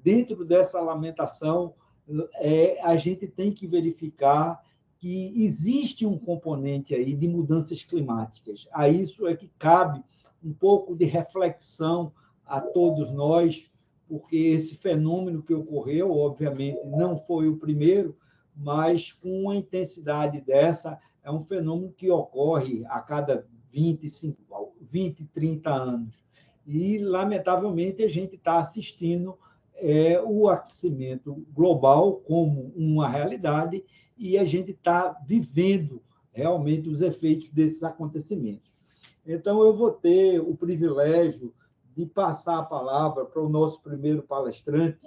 dentro dessa lamentação, a gente tem que verificar que existe um componente aí de mudanças climáticas. A isso é que cabe um pouco de reflexão a todos nós, porque esse fenômeno que ocorreu, obviamente, não foi o primeiro, mas com uma intensidade dessa, é um fenômeno que ocorre a cada 20, 30 anos. E, lamentavelmente, a gente está assistindo o aquecimento global como uma realidade e a gente está vivendo realmente os efeitos desses acontecimentos. Então, eu vou ter o privilégio de passar a palavra para o nosso primeiro palestrante,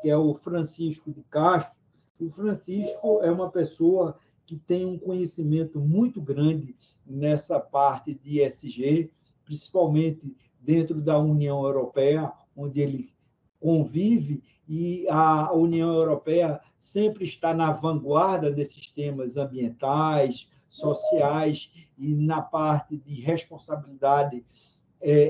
que é o Francisco de Castro. O Francisco é uma pessoa que tem um conhecimento muito grande nessa parte de ESG, principalmente dentro da União Europeia, onde ele convive, e a União Europeia sempre está na vanguarda desses temas ambientais, sociais e na parte de responsabilidade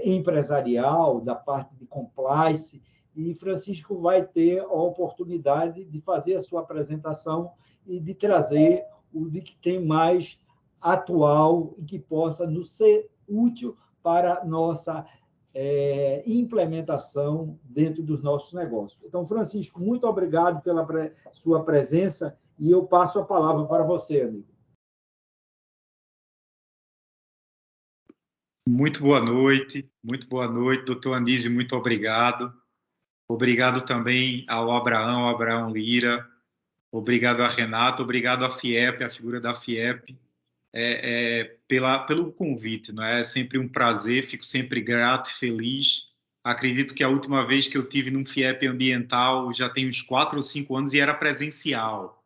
empresarial, da parte de compliance, e Francisco vai ter a oportunidade de fazer a sua apresentação e de trazer o de que tem mais atual e que possa nos ser útil para a nossa implementação dentro dos nossos negócios. Então, Francisco, muito obrigado pela sua presença e eu passo a palavra para você, amigo. Muito boa noite, doutor Anísio, muito obrigado. Obrigado também ao Abraão Lira, obrigado a Renato, obrigado à FIEP, a figura da FIEP, pelo convite. Não é? É sempre um prazer, fico sempre grato e feliz. Acredito que a última vez que eu tive num FIEP ambiental já tem uns 4 ou 5 anos e era presencial.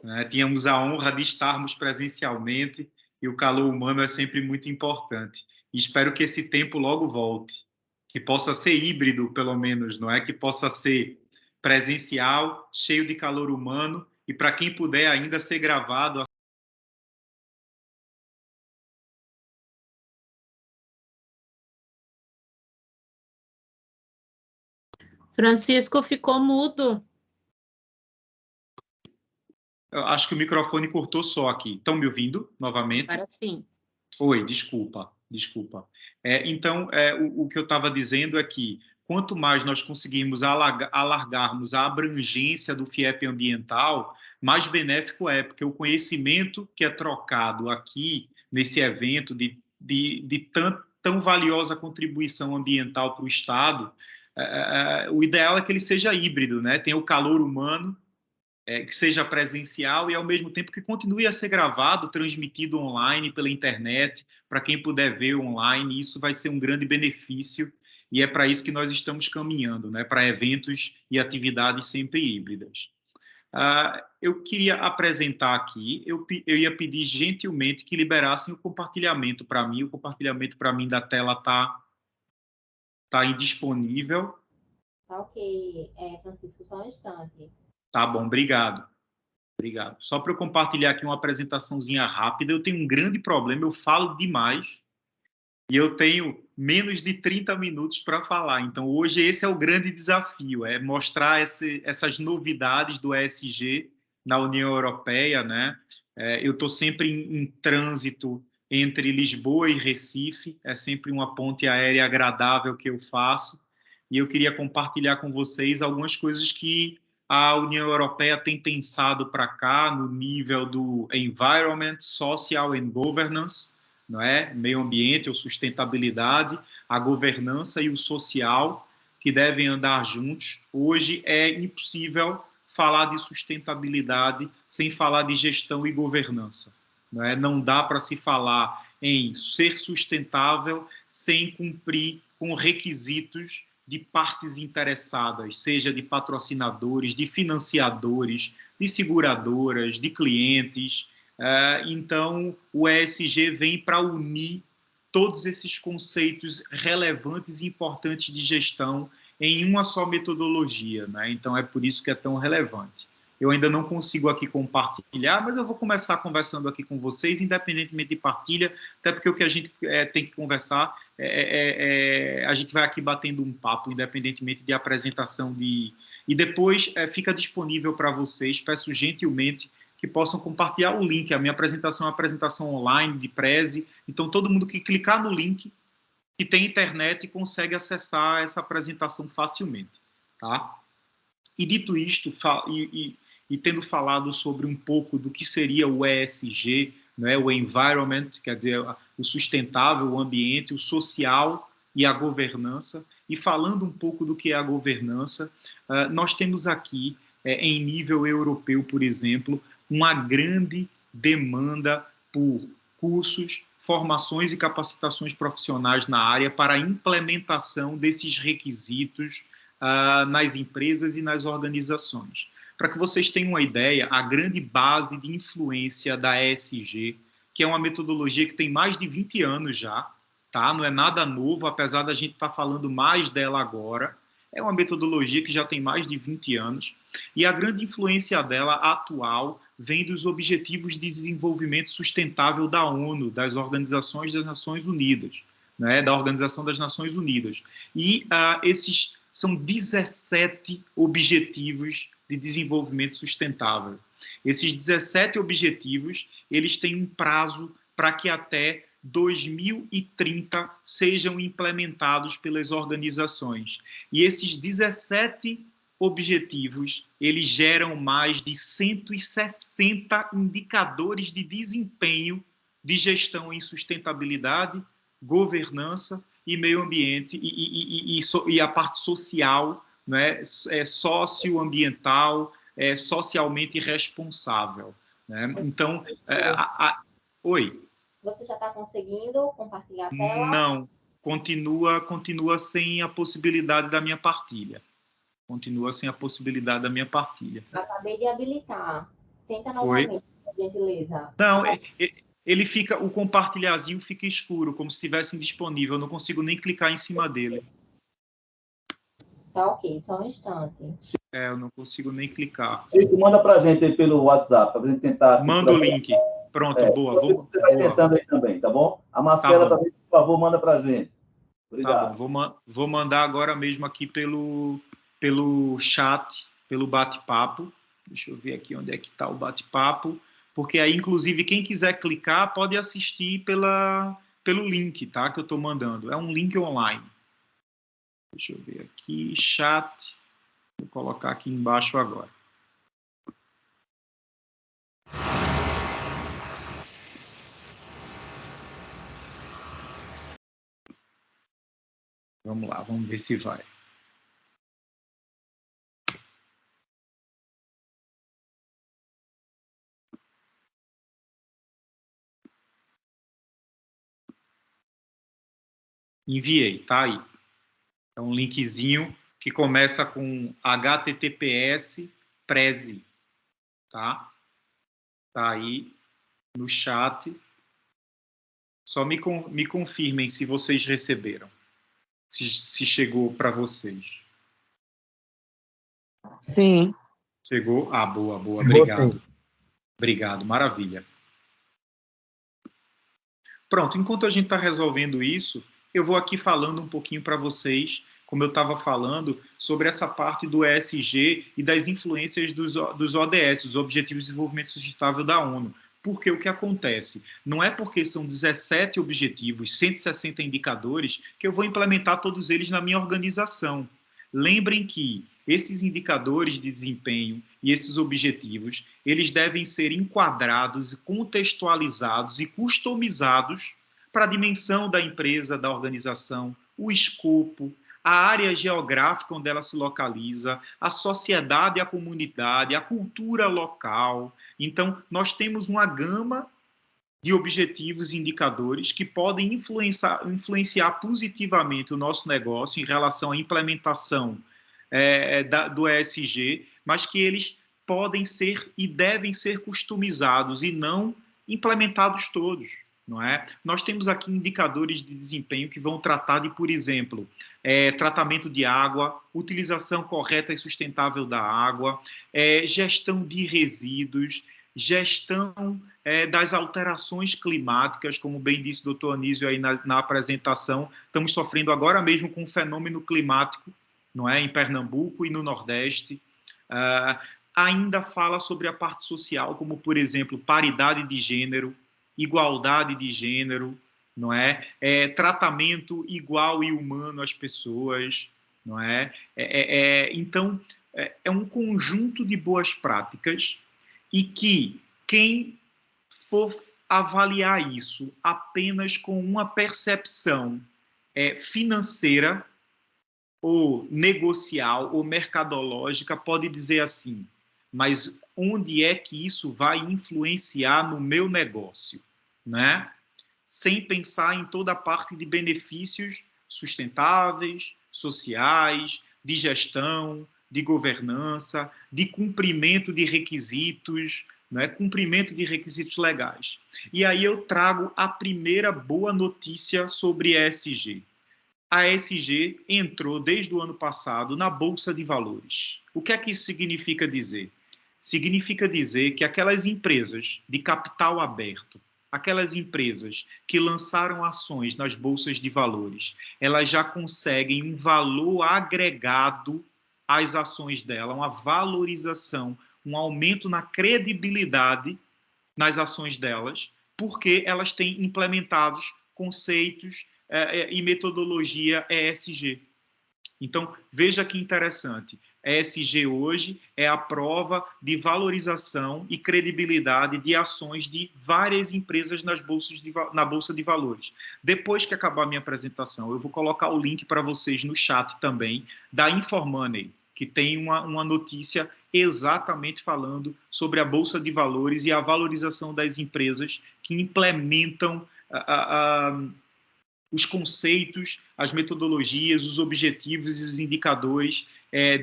Né? Tínhamos a honra de estarmos presencialmente e o calor humano é sempre muito importante. E espero que esse tempo logo volte, que possa ser híbrido, pelo menos, não é? Que possa ser presencial, cheio de calor humano e, para quem puder ainda, ser gravado. Francisco ficou mudo. Eu acho que o microfone cortou só aqui. Estão me ouvindo novamente? Agora sim. Oi, desculpa. Então, o que eu estava dizendo é que quanto mais nós conseguirmos alargarmos a abrangência do FIEP ambiental, mais benéfico é, porque o conhecimento que é trocado aqui nesse evento de tão valiosa contribuição ambiental para o Estado, o ideal é que ele seja híbrido, né? Tem o calor humano, que seja presencial e, ao mesmo tempo, que continue a ser gravado, transmitido online pela internet, para quem puder ver online. Isso vai ser um grande benefício e é para isso que nós estamos caminhando, né? Para eventos e atividades sempre híbridas. Eu queria apresentar aqui, eu ia pedir gentilmente que liberassem o compartilhamento para mim. O compartilhamento para mim da tela está indisponível. Tá ok, Francisco, só um instante. Tá bom, obrigado. Só para eu compartilhar aqui uma apresentaçãozinha rápida, eu tenho um grande problema, eu falo demais e eu tenho menos de 30 minutos para falar. Então, hoje esse é o grande desafio, é mostrar essas novidades do ESG na União Europeia, né? Eu estou sempre em trânsito entre Lisboa e Recife, é sempre uma ponte aérea agradável que eu faço, e eu queria compartilhar com vocês algumas coisas que a União Europeia tem pensado para cá no nível do Environment, Social and Governance, não é? Meio ambiente ou sustentabilidade, a governança e o social, que devem andar juntos. Hoje é impossível falar de sustentabilidade sem falar de gestão e governança. Não é? Não dá para se falar em ser sustentável sem cumprir com requisitos de partes interessadas, seja de patrocinadores, de financiadores, de seguradoras, de clientes. Então, o ESG vem para unir todos esses conceitos relevantes e importantes de gestão em uma só metodologia, né? Então, é por isso que é tão relevante. Eu ainda não consigo aqui compartilhar, mas eu vou começar conversando aqui com vocês, independentemente de partilha, até porque o que a gente tem que conversar a gente vai aqui batendo um papo, independentemente de apresentação de... E depois fica disponível para vocês, peço gentilmente que possam compartilhar o link. A minha apresentação é uma apresentação online de Prezi, então todo mundo que clicar no link, que tem internet, consegue acessar essa apresentação facilmente, tá? E dito isto, e tendo falado sobre um pouco do que seria o ESG, né, o environment, quer dizer, o sustentável, o ambiente, o social e a governança, e falando um pouco do que é a governança, nós temos aqui, em nível europeu, por exemplo, uma grande demanda por cursos, formações e capacitações profissionais na área para a implementação desses requisitos nas empresas e nas organizações. Para que vocês tenham uma ideia, a grande base de influência da ESG, que é uma metodologia que tem mais de 20 anos já, tá? Não é nada novo, apesar da gente estar falando mais dela agora, é uma metodologia que já tem mais de 20 anos, e a grande influência dela atual vem dos Objetivos de Desenvolvimento Sustentável da ONU, das Organizações das Nações Unidas, né? Da Organização das Nações Unidas. E esses são 17 Objetivos de Desenvolvimento Sustentável. Esses 17 objetivos, eles têm um prazo para que até 2030 sejam implementados pelas organizações. E esses 17 objetivos, eles geram mais de 160 indicadores de desempenho de gestão em sustentabilidade, governança e meio ambiente e a parte social, né, socioambiental, socialmente responsável. Né? Então, oi. Você já está conseguindo compartilhar a tela? Não, continua sem a possibilidade da minha partilha. Continua sem a possibilidade da minha partilha. Acabei de habilitar. Tenta novamente, por gentileza. Não, ele fica, o compartilhazinho fica escuro, como se estivesse indisponível. Eu não consigo nem clicar em cima dele. Tá ok, só um instante. Eu não consigo nem clicar. Chico, manda para a gente aí pelo WhatsApp, para a gente tentar... Manda o link. Pronto, boa. Você vai tentando aí também, tá bom? A Marcela também, por favor, manda para a gente. Obrigado. Tá bom, vou mandar agora mesmo aqui pelo chat, pelo bate-papo. Deixa eu ver aqui onde é que está o bate-papo. Porque aí, inclusive, quem quiser clicar pode assistir pelo link, tá? Que eu estou mandando. É um link online. Deixa eu ver aqui, chat. Vou colocar aqui embaixo agora. Vamos lá, vamos ver se vai. Enviei, tá aí. É um linkzinho que começa com https Prezi, tá? Tá aí no chat. Só me confirmem se vocês receberam. Se chegou para vocês. Sim. Chegou? Ah, boa. Obrigado. Obrigado, maravilha. Pronto, enquanto a gente está resolvendo isso, eu vou aqui falando um pouquinho para vocês, como eu estava falando, sobre essa parte do ESG e das influências dos ODS, os Objetivos de Desenvolvimento Sustentável da ONU. Porque o que acontece? Não é porque são 17 objetivos, 160 indicadores, que eu vou implementar todos eles na minha organização. Lembrem que esses indicadores de desempenho e esses objetivos, eles devem ser enquadrados, contextualizados e customizados para a dimensão da empresa, da organização, o escopo, a área geográfica onde ela se localiza, a sociedade, a comunidade, a cultura local. Então, nós temos uma gama de objetivos e indicadores que podem influenciar positivamente o nosso negócio em relação à implementação do ESG, mas que eles podem ser e devem ser customizados e não implementados todos. Não é? Nós temos aqui indicadores de desempenho que vão tratar de, por exemplo, tratamento de água, utilização correta e sustentável da água, gestão de resíduos, gestão das alterações climáticas, como bem disse o doutor Anísio aí na apresentação. Estamos sofrendo agora mesmo com um fenômeno climático, não é, em Pernambuco e no Nordeste. Ainda fala sobre a parte social, como, por exemplo, paridade de gênero, igualdade de gênero, não é? Tratamento igual e humano às pessoas, não é? Então, é um conjunto de boas práticas e que quem for avaliar isso apenas com uma percepção financeira ou negocial ou mercadológica pode dizer assim, mas onde é que isso vai influenciar no meu negócio, né? Sem pensar em toda a parte de benefícios sustentáveis, sociais, de gestão, de governança, de cumprimento de requisitos, né? Cumprimento de requisitos legais. E aí eu trago a primeira boa notícia sobre ESG. A ESG entrou desde o ano passado na Bolsa de Valores. O que é que isso significa dizer? Significa dizer que aquelas empresas de capital aberto, aquelas empresas que lançaram ações nas bolsas de valores, elas já conseguem um valor agregado às ações dela, uma valorização, um aumento na credibilidade nas ações delas, porque elas têm implementados conceitos e metodologia ESG. Então, veja que interessante. ESG hoje é a prova de valorização e credibilidade de ações de várias empresas na Bolsa de Valores. Depois que acabar a minha apresentação, eu vou colocar o link para vocês no chat também da InforMoney, que tem uma notícia exatamente falando sobre a Bolsa de Valores e a valorização das empresas que implementam os conceitos, as metodologias, os objetivos e os indicadores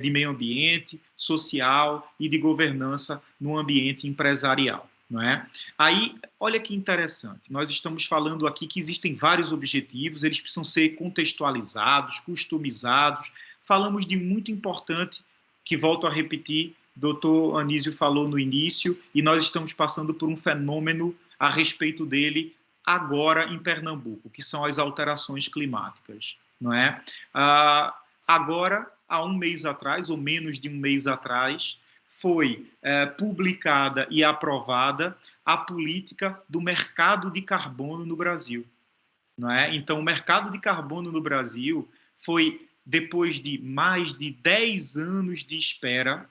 de meio ambiente, social e de governança no ambiente empresarial. Não é? Aí, olha que interessante, nós estamos falando aqui que existem vários objetivos, eles precisam ser contextualizados, customizados. Falamos de muito importante, que volto a repetir, doutor Anísio falou no início, e nós estamos passando por um fenômeno a respeito dele agora em Pernambuco, que são as alterações climáticas, não é? Agora, há um mês atrás, ou menos de um mês atrás, foi publicada e aprovada a política do mercado de carbono no Brasil, não é? Então, o mercado de carbono no Brasil foi, depois de mais de 10 anos de espera,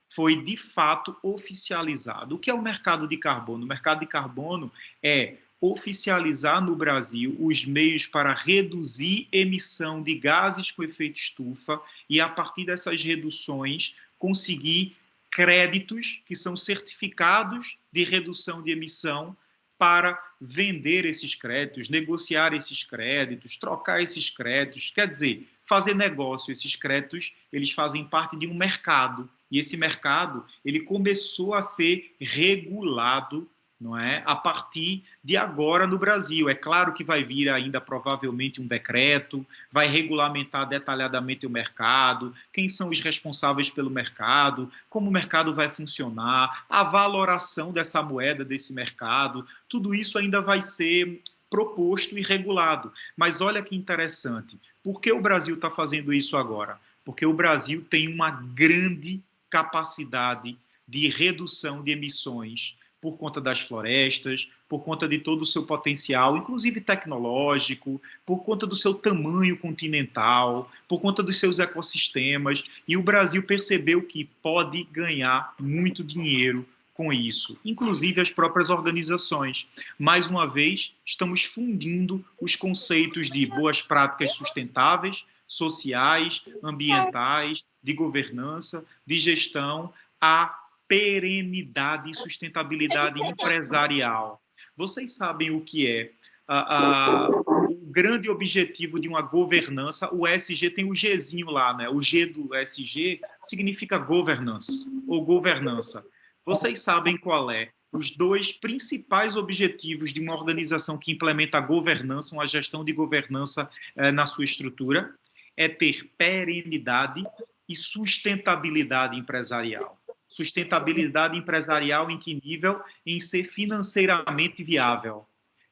foi de fato oficializado. O que é o mercado de carbono? O mercado de carbono é oficializar no Brasil os meios para reduzir emissão de gases com efeito estufa e, a partir dessas reduções, conseguir créditos, que são certificados de redução de emissão, para vender esses créditos, negociar esses créditos, trocar esses créditos, quer dizer, fazer negócio. Esses créditos, eles fazem parte de um mercado, e esse mercado, ele começou a ser regulado, não é? A partir de agora no Brasil. É claro que vai vir ainda provavelmente um decreto, vai regulamentar detalhadamente o mercado, quem são os responsáveis pelo mercado, como o mercado vai funcionar, a valoração dessa moeda, desse mercado, tudo isso ainda vai ser proposto e regulado. Mas olha que interessante, por que o Brasil está fazendo isso agora? Porque o Brasil tem uma grande capacidade de redução de emissões por conta das florestas, por conta de todo o seu potencial, inclusive tecnológico, por conta do seu tamanho continental, por conta dos seus ecossistemas, e o Brasil percebeu que pode ganhar muito dinheiro com isso, inclusive as próprias organizações. Mais uma vez, estamos fundindo os conceitos de boas práticas sustentáveis, sociais, ambientais, de governança, de gestão, a perenidade e sustentabilidade empresarial. Vocês sabem o que é o grande objetivo de uma governança? O ESG tem o Gzinho lá, né? O G do ESG significa governance ou governança. Vocês sabem qual é os dois principais objetivos de uma organização que implementa a governança, uma gestão de governança na sua estrutura? É ter perenidade e sustentabilidade empresarial. Sustentabilidade empresarial em que nível? Em ser financeiramente viável.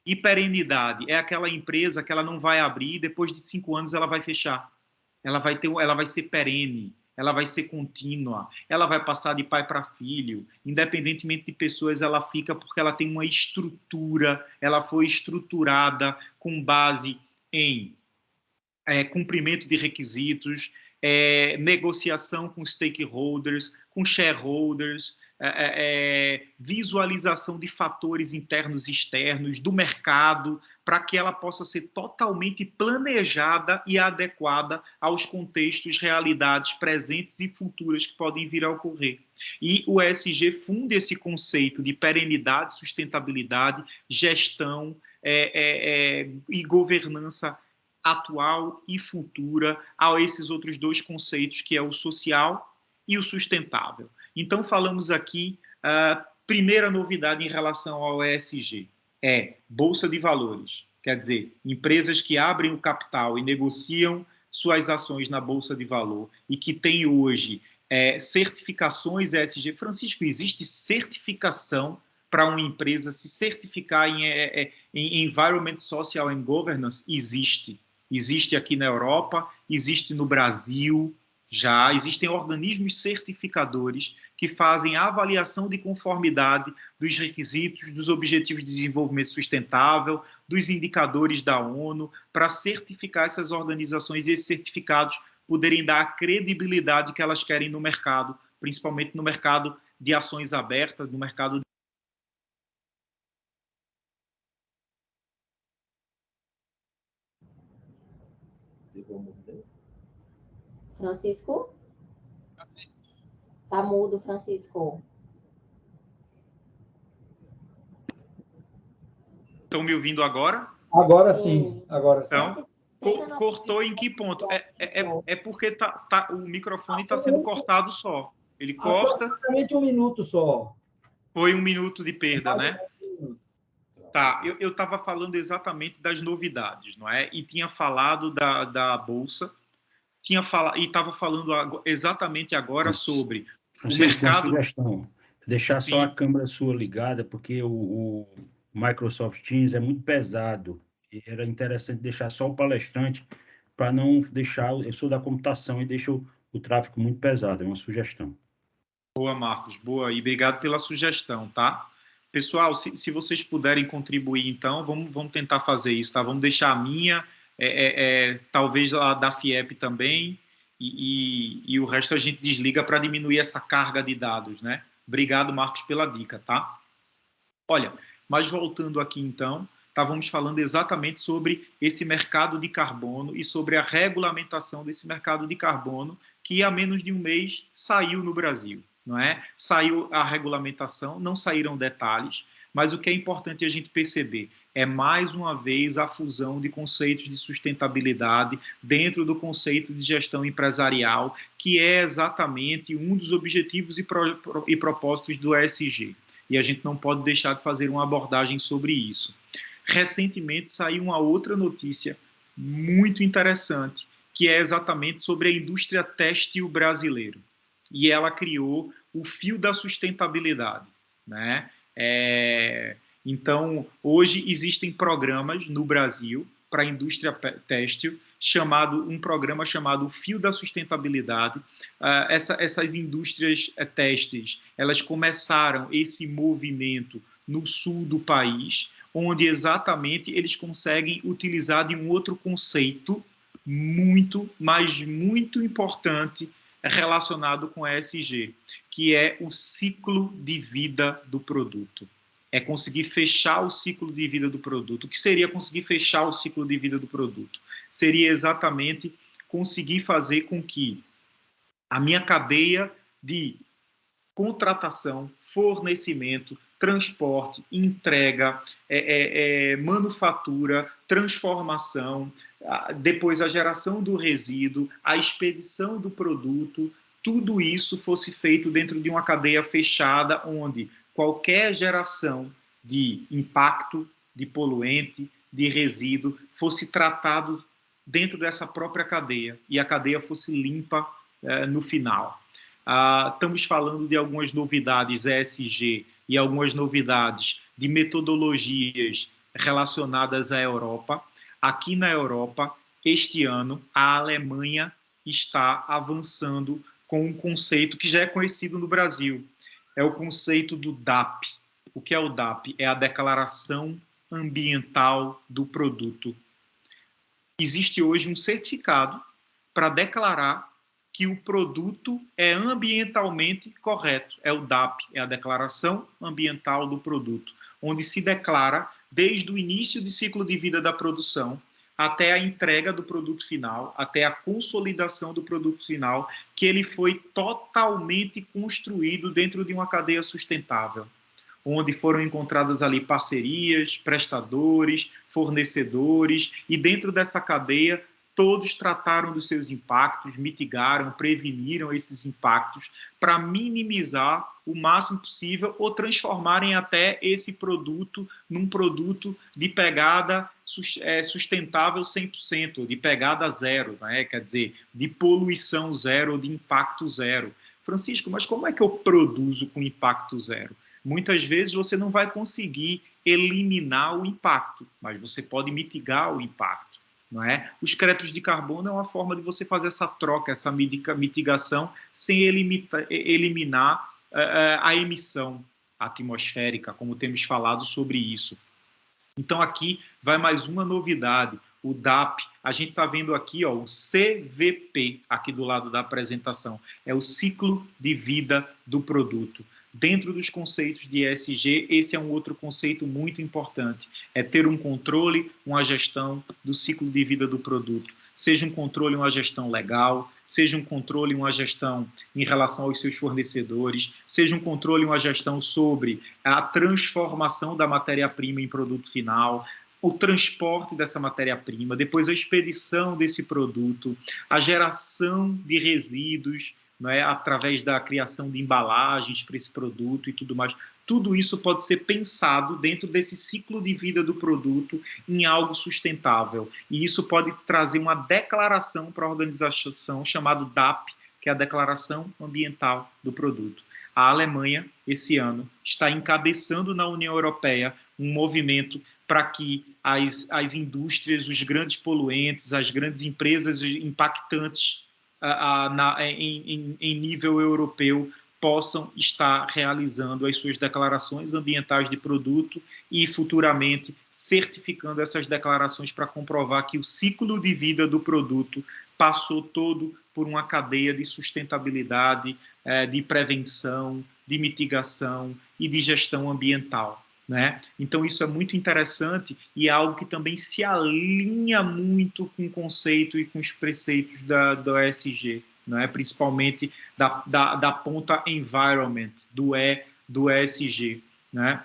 E perenidade é aquela empresa que ela não vai abrir e depois de 5 anos ela vai fechar. Ela vai ser perene, ela vai ser contínua, ela vai passar de pai para filho, independentemente de pessoas, ela fica porque ela tem uma estrutura, ela foi estruturada com base em cumprimento de requisitos, negociação com stakeholders, com shareholders, visualização de fatores internos e externos do mercado, para que ela possa ser totalmente planejada e adequada aos contextos, realidades presentes e futuras que podem vir a ocorrer. E o ESG funda esse conceito de perenidade, sustentabilidade, gestão e governança atual e futura a esses outros 2 conceitos, que é o social e o sustentável. Então, falamos aqui, primeira novidade em relação ao ESG, Bolsa de Valores. Quer dizer, empresas que abrem o capital e negociam suas ações na Bolsa de Valor e que têm hoje certificações ESG. Francisco, existe certificação para uma empresa se certificar em Environment, Social and Governance? Existe. Existe aqui na Europa, existe no Brasil, já existem organismos certificadores que fazem a avaliação de conformidade dos requisitos, dos Objetivos de Desenvolvimento Sustentável, dos indicadores da ONU, para certificar essas organizações e esses certificados poderem dar a credibilidade que elas querem no mercado, principalmente no mercado de ações abertas, no mercado Francisco? Tá mudo, Francisco. Estão me ouvindo agora? Agora sim, agora sim. Então, cortou em que ponto? Porque o microfone está sendo cortado só. Ele corta... Aproximadamente 1 minuto só. Foi 1 minuto de perda, né? Tá, eu estava falando exatamente das novidades, não é? E tinha falado da Bolsa, e estava falando exatamente agora sobre Francisco, o mercado... uma sugestão. Deixar só Sim. a câmera sua ligada, porque o Microsoft Teams é muito pesado. E era interessante deixar só o palestrante, para não deixar... Eu sou da computação e deixo o tráfego muito pesado. É uma sugestão. Boa, Marcos. Boa. E obrigado pela sugestão, tá? Pessoal, se vocês puderem contribuir, então, vamos tentar fazer isso, tá? Vamos deixar a minha, talvez a da FIEP também, e o resto a gente desliga para diminuir essa carga de dados, né? Obrigado, Marcos, pela dica, tá? Olha, mas voltando aqui, então, estávamos falando exatamente sobre esse mercado de carbono e sobre a regulamentação desse mercado de carbono, que há menos de um mês saiu no Brasil, não é? Saiu a regulamentação, não saíram detalhes, mas o que é importante a gente perceber é, mais uma vez, a fusão de conceitos de sustentabilidade dentro do conceito de gestão empresarial, que é exatamente um dos objetivos e propósitos do ESG. E a gente não pode deixar de fazer uma abordagem sobre isso. Recentemente saiu uma outra notícia muito interessante, que é exatamente sobre a indústria têxtil brasileira. E ela criou o Fio da Sustentabilidade, né? Então, hoje existem programas no Brasil para a indústria têxtil, um programa chamado Fio da Sustentabilidade. Essas indústrias têxteis, elas começaram esse movimento no sul do país, onde exatamente eles conseguem utilizar de um outro conceito muito, mas muito importante relacionado com a ESG, que é o ciclo de vida do produto. É conseguir fechar o ciclo de vida do produto. O que seria conseguir fechar o ciclo de vida do produto? Seria exatamente conseguir fazer com que a minha cadeia de contratação, fornecimento, transporte, entrega, manufatura, transformação, depois a geração do resíduo, a expedição do produto, tudo isso fosse feito dentro de uma cadeia fechada, onde qualquer geração de impacto, de poluente, de resíduo, fosse tratado dentro dessa própria cadeia, e a cadeia fosse limpa no final. Estamos falando de algumas novidades ESG e algumas novidades de metodologias relacionadas à Europa. Aqui na Europa, este ano, a Alemanha está avançando com um conceito que já é conhecido no Brasil. É o conceito do DAP. O que é o DAP? É a Declaração Ambiental do Produto. Existe hoje um certificado para declarar que o produto é ambientalmente correto. É o DAP, é a Declaração Ambiental do Produto, onde se declara, desde o início de ciclo de vida da produção, até a entrega do produto final, até a consolidação do produto final, que ele foi totalmente construído dentro de uma cadeia sustentável, onde foram encontradas ali parcerias, prestadores, fornecedores, e dentro dessa cadeia todos trataram dos seus impactos, mitigaram, preveniram esses impactos para minimizar o máximo possível ou transformarem até esse produto num produto de pegada sustentável 100%, de pegada zero, né? Quer dizer, de poluição zero, de impacto zero. Francisco, mas como é que eu produzo com impacto zero? Muitas vezes você não vai conseguir eliminar o impacto, mas você pode mitigar o impacto. Não é? Os créditos de carbono é uma forma de você fazer essa troca, essa mitigação, sem eliminar a emissão atmosférica, como temos falado sobre isso. Então, aqui vai mais uma novidade, o DAP. A gente está vendo aqui o CVP, aqui do lado da apresentação, é o ciclo de vida do produto. Dentro dos conceitos de ESG, esse é um outro conceito muito importante, é ter um controle, uma gestão do ciclo de vida do produto. Seja um controle, uma gestão legal, seja um controle, uma gestão em relação aos seus fornecedores, seja um controle, uma gestão sobre a transformação da matéria-prima em produto final, o transporte dessa matéria-prima, depois a expedição desse produto, a geração de resíduos, não é, através da criação de embalagens para esse produto e tudo mais. Tudo isso pode ser pensado dentro desse ciclo de vida do produto em algo sustentável. E isso pode trazer uma declaração para a organização chamada DAP, que é a Declaração Ambiental do Produto. A Alemanha, esse ano, está encabeçando na União Europeia um movimento para que as indústrias, os grandes poluentes, as grandes empresas impactantes em nível europeu possam estar realizando as suas declarações ambientais de produto e futuramente certificando essas declarações para comprovar que o ciclo de vida do produto passou todo por uma cadeia de sustentabilidade, de prevenção, de mitigação e de gestão ambiental. Né? Então, isso é muito interessante e é algo que também se alinha muito com o conceito e com os preceitos da ESG, né? Principalmente da ponta environment, do ESG. Né?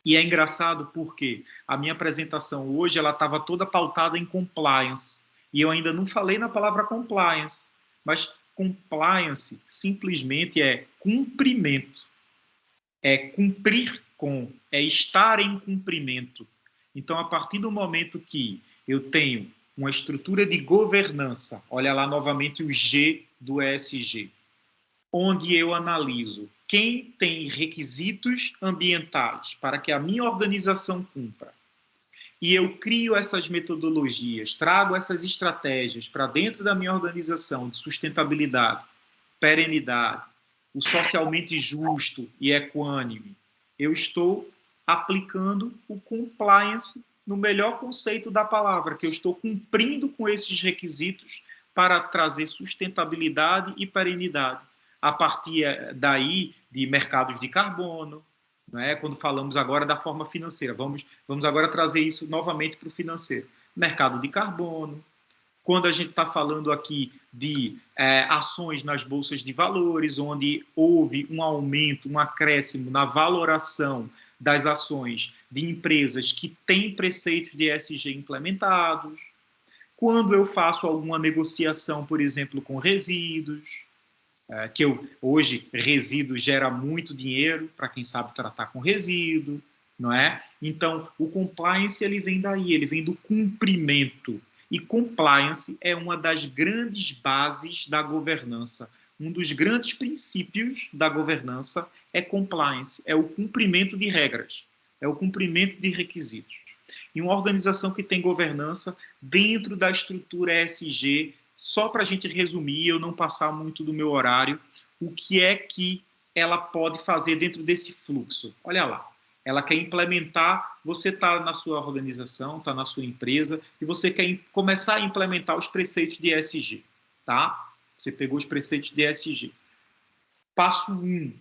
E é engraçado porque a minha apresentação hoje estava toda pautada em compliance, e eu ainda não falei na palavra compliance, mas compliance simplesmente é cumprimento, é cumprir com, é estar em cumprimento. Então, a partir do momento que eu tenho uma estrutura de governança, olha lá novamente o G do ESG, onde eu analiso quem tem requisitos ambientais para que a minha organização cumpra, e eu crio essas metodologias, trago essas estratégias para dentro da minha organização de sustentabilidade, perenidade, o socialmente justo e equânime, eu estou aplicando o compliance no melhor conceito da palavra, que eu estou cumprindo com esses requisitos para trazer sustentabilidade e perenidade. A partir daí, de mercados de carbono, né? Quando falamos agora da forma financeira, vamos agora trazer isso novamente para o financeiro. Mercado de carbono. Quando a gente está falando aqui de ações nas bolsas de valores, onde houve um aumento, um acréscimo na valoração das ações de empresas que têm preceitos de ESG implementados. Quando eu faço alguma negociação, por exemplo, com resíduos, hoje resíduo gera muito dinheiro para quem sabe tratar com resíduo, não é? Então, o compliance ele vem daí, ele vem do cumprimento. E compliance é uma das grandes bases da governança. um dos grandes princípios da governança é compliance, é o cumprimento de regras, é o cumprimento de requisitos. E uma organização que tem governança dentro da estrutura ESG, só para a gente resumir, eu não passar muito do meu horário, o que é que ela pode fazer dentro desse fluxo? Olha lá, ela quer implementar, você está na sua organização, está na sua empresa, e você quer começar a implementar os preceitos de ESG, tá? Você pegou os preceitos de ESG. Passo 1.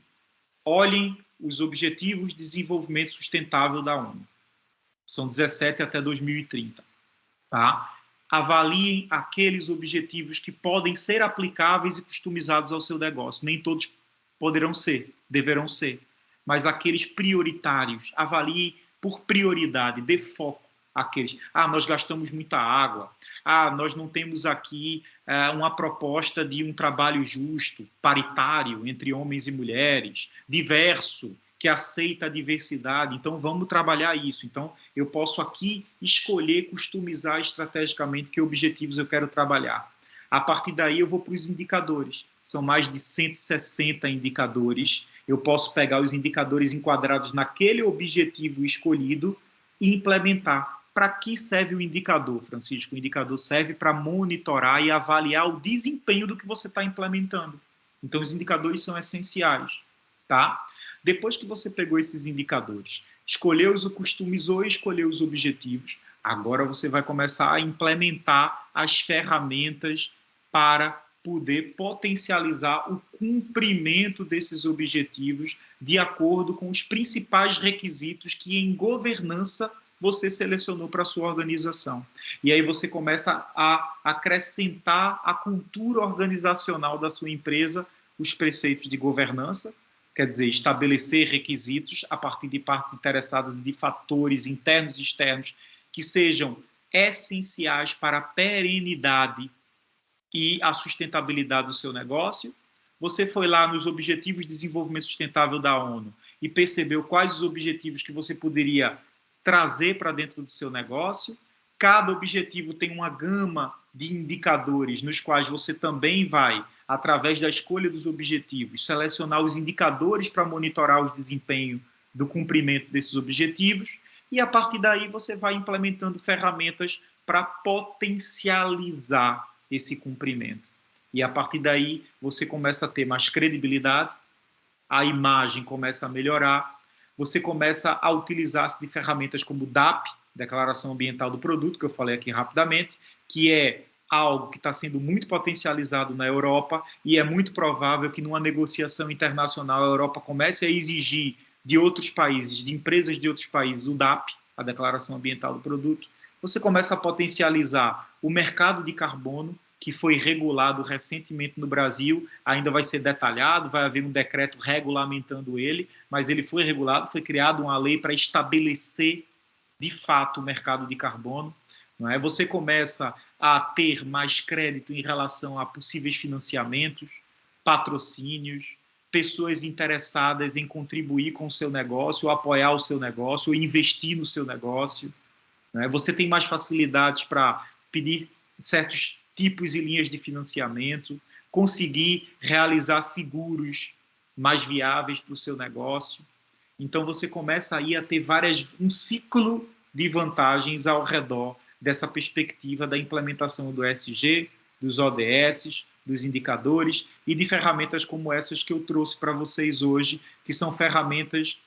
Olhem os Objetivos de Desenvolvimento Sustentável da ONU. São 17 até 2030. Tá? Avaliem aqueles objetivos que podem ser aplicáveis e customizados ao seu negócio. Nem todos poderão ser, deverão ser. Mas aqueles prioritários, avaliem por prioridade, dê foco àqueles. Nós gastamos muita água. Nós não temos aqui uma proposta de um trabalho justo, paritário, entre homens e mulheres, diverso, que aceita a diversidade. Então, vamos trabalhar isso. Então, eu posso aqui escolher, customizar estrategicamente que objetivos eu quero trabalhar. A partir daí, eu vou para os indicadores. São mais de 160 indicadores. Eu posso pegar os indicadores enquadrados naquele objetivo escolhido e implementar. Para que serve o indicador, Francisco? O indicador serve para monitorar e avaliar o desempenho do que você está implementando. Então, os indicadores são essenciais, tá? Depois que você pegou esses indicadores, customizou e escolheu os objetivos, agora você vai começar a implementar as ferramentas para poder potencializar o cumprimento desses objetivos de acordo com os principais requisitos que em governança você selecionou para a sua organização. E aí você começa a acrescentar à cultura organizacional da sua empresa os preceitos de governança, quer dizer, estabelecer requisitos a partir de partes interessadas de fatores internos e externos que sejam essenciais para a perenidade e a sustentabilidade do seu negócio. Você foi lá nos Objetivos de Desenvolvimento Sustentável da ONU e percebeu quais os objetivos que você poderia trazer para dentro do seu negócio. Cada objetivo tem uma gama de indicadores nos quais você também vai, através da escolha dos objetivos, selecionar os indicadores para monitorar o desempenho do cumprimento desses objetivos e, a partir daí, você vai implementando ferramentas para potencializar esse cumprimento. E, a partir daí, você começa a ter mais credibilidade, a imagem começa a melhorar, você começa a utilizar-se de ferramentas como DAP, Declaração Ambiental do Produto, que eu falei aqui rapidamente, que é algo que está sendo muito potencializado na Europa e é muito provável que numa negociação internacional a Europa comece a exigir de outros países, de empresas de outros países, o DAP, a Declaração Ambiental do Produto. Você começa a potencializar o mercado de carbono, que foi regulado recentemente no Brasil, ainda vai ser detalhado, vai haver um decreto regulamentando ele, mas ele foi regulado, foi criada uma lei para estabelecer de fato o mercado de carbono. Não é? Você começa a ter mais crédito em relação a possíveis financiamentos, patrocínios, pessoas interessadas em contribuir com o seu negócio, ou apoiar o seu negócio, ou investir no seu negócio. Não é? Você tem mais facilidades para pedir certos tipos e linhas de financiamento, conseguir realizar seguros mais viáveis para o seu negócio. Então, você começa aí a ter um ciclo de vantagens ao redor dessa perspectiva da implementação do ESG, dos ODS, dos indicadores e de ferramentas como essas que eu trouxe para vocês hoje, que são ferramentas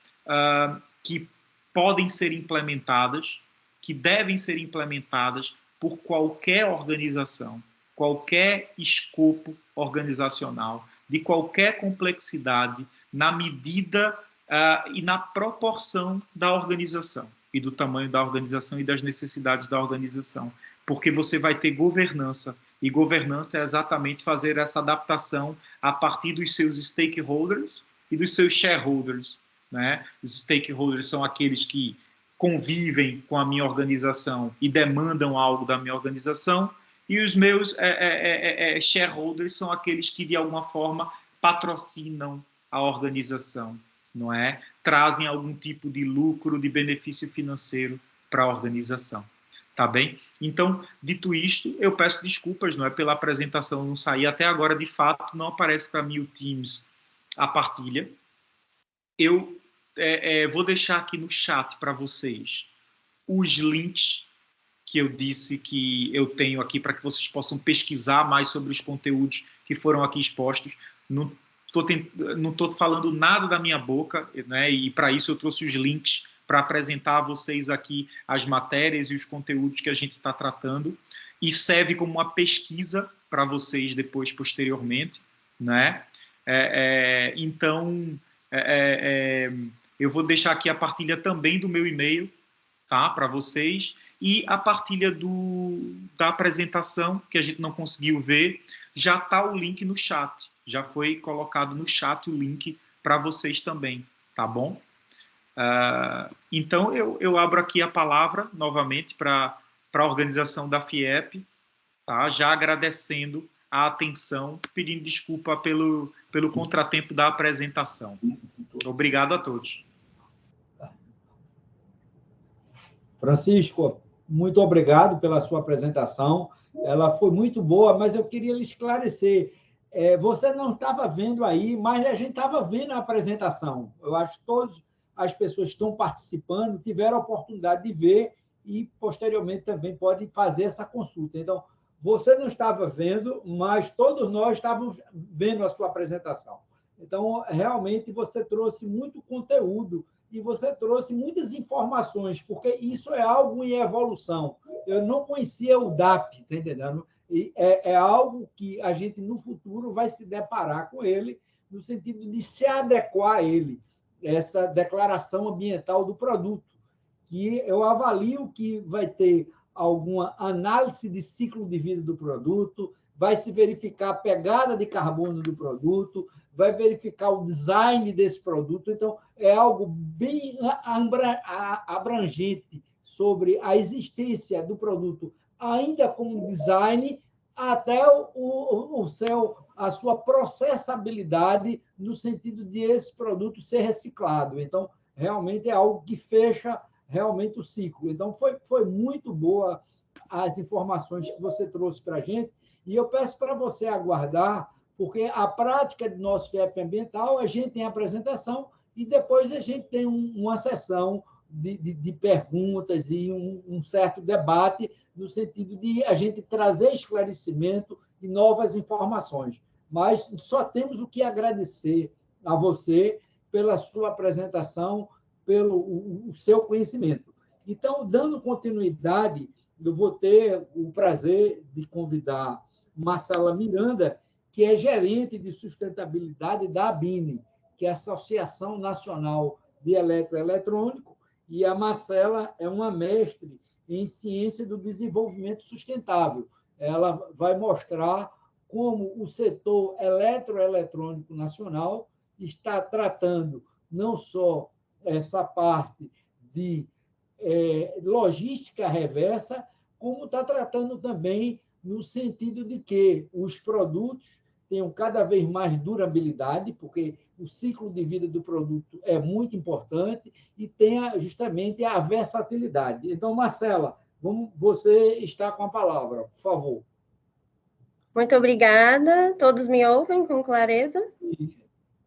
que podem ser implementadas, que devem ser implementadas por qualquer organização, qualquer escopo organizacional, de qualquer complexidade, na medida e na proporção da organização, e do tamanho da organização e das necessidades da organização. Porque você vai ter governança, e governança é exatamente fazer essa adaptação a partir dos seus stakeholders e dos seus shareholders. Né? Os stakeholders são aqueles que convivem com a minha organização e demandam algo da minha organização, e os meus shareholders são aqueles que, de alguma forma, patrocinam a organização, não é? Trazem algum tipo de lucro, de benefício financeiro para a organização. Tá bem? Então, dito isto, eu peço desculpas, não é, pela apresentação não sair. Até agora, de fato, não aparece para mim o Teams a partilha. Eu vou deixar aqui no chat para vocês os links que eu disse que eu tenho aqui para que vocês possam pesquisar mais sobre os conteúdos que foram aqui expostos. Não estou falando nada da minha boca, né? E para isso eu trouxe os links para apresentar a vocês aqui as matérias e os conteúdos que a gente está tratando, e serve como uma pesquisa para vocês depois, posteriormente, né? Então, eu vou deixar aqui a partilha também do meu e-mail, tá? Para vocês, e a partilha da apresentação, que a gente não conseguiu ver, já está o link no chat, já foi colocado no chat o link para vocês também, tá bom? Então, eu abro aqui a palavra novamente para a organização da FIEP, tá? Já agradecendo a atenção, pedindo desculpa pelo contratempo da apresentação. Obrigado a todos. Francisco, muito obrigado pela sua apresentação. Ela foi muito boa, mas eu queria lhe esclarecer. Você não estava vendo aí, mas a gente estava vendo a apresentação. Eu acho que todas as pessoas que estão participando tiveram a oportunidade de ver e, posteriormente, também podem fazer essa consulta. Então, você não estava vendo, mas todos nós estávamos vendo a sua apresentação. Então, realmente, você trouxe muito conteúdo e você trouxe muitas informações, porque isso é algo em evolução. Eu não conhecia o DAP, está entendendo? E é algo que a gente, no futuro, vai se deparar com ele, no sentido de se adequar a ele, essa declaração ambiental do produto, que eu avalio que vai ter alguma análise de ciclo de vida do produto, vai se verificar a pegada de carbono do produto, vai verificar o design desse produto. Então, é algo bem abrangente sobre a existência do produto, ainda como design, até a sua processabilidade, no sentido de esse produto ser reciclado. Então, realmente é algo que fecha realmente o ciclo. Então, foi muito boa as informações que você trouxe para a gente, e eu peço para você aguardar, porque a prática do nosso FIEP ambiental, a gente tem a apresentação e depois a gente tem uma sessão de perguntas e um certo debate, no sentido de a gente trazer esclarecimento e novas informações. Mas só temos o que agradecer a você pela sua apresentação, pelo o seu conhecimento. Então, dando continuidade, eu vou ter o prazer de convidar Marcela Miranda, que é gerente de sustentabilidade da ABINE, que é a Associação Nacional de Eletroeletrônico, e a Marcela é uma mestre em ciência do desenvolvimento sustentável. Ela vai mostrar como o setor eletroeletrônico nacional está tratando não só essa parte de logística reversa, como está tratando também no sentido de que os produtos tenham cada vez mais durabilidade, porque o ciclo de vida do produto é muito importante, e tenha justamente a versatilidade. Então, Marcela, você está com a palavra, por favor. Muito obrigada. Todos me ouvem com clareza?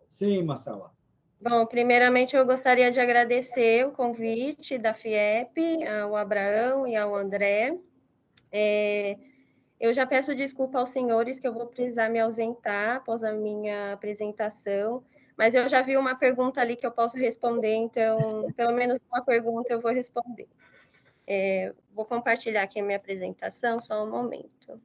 Sim, Marcela. Bom, primeiramente eu gostaria de agradecer o convite da FIEP, ao Abraão e ao André. Eu já peço desculpa aos senhores que eu vou precisar me ausentar após a minha apresentação, mas eu já vi uma pergunta ali que eu posso responder, então, pelo menos uma pergunta eu vou responder. Vou compartilhar aqui a minha apresentação, só um momento.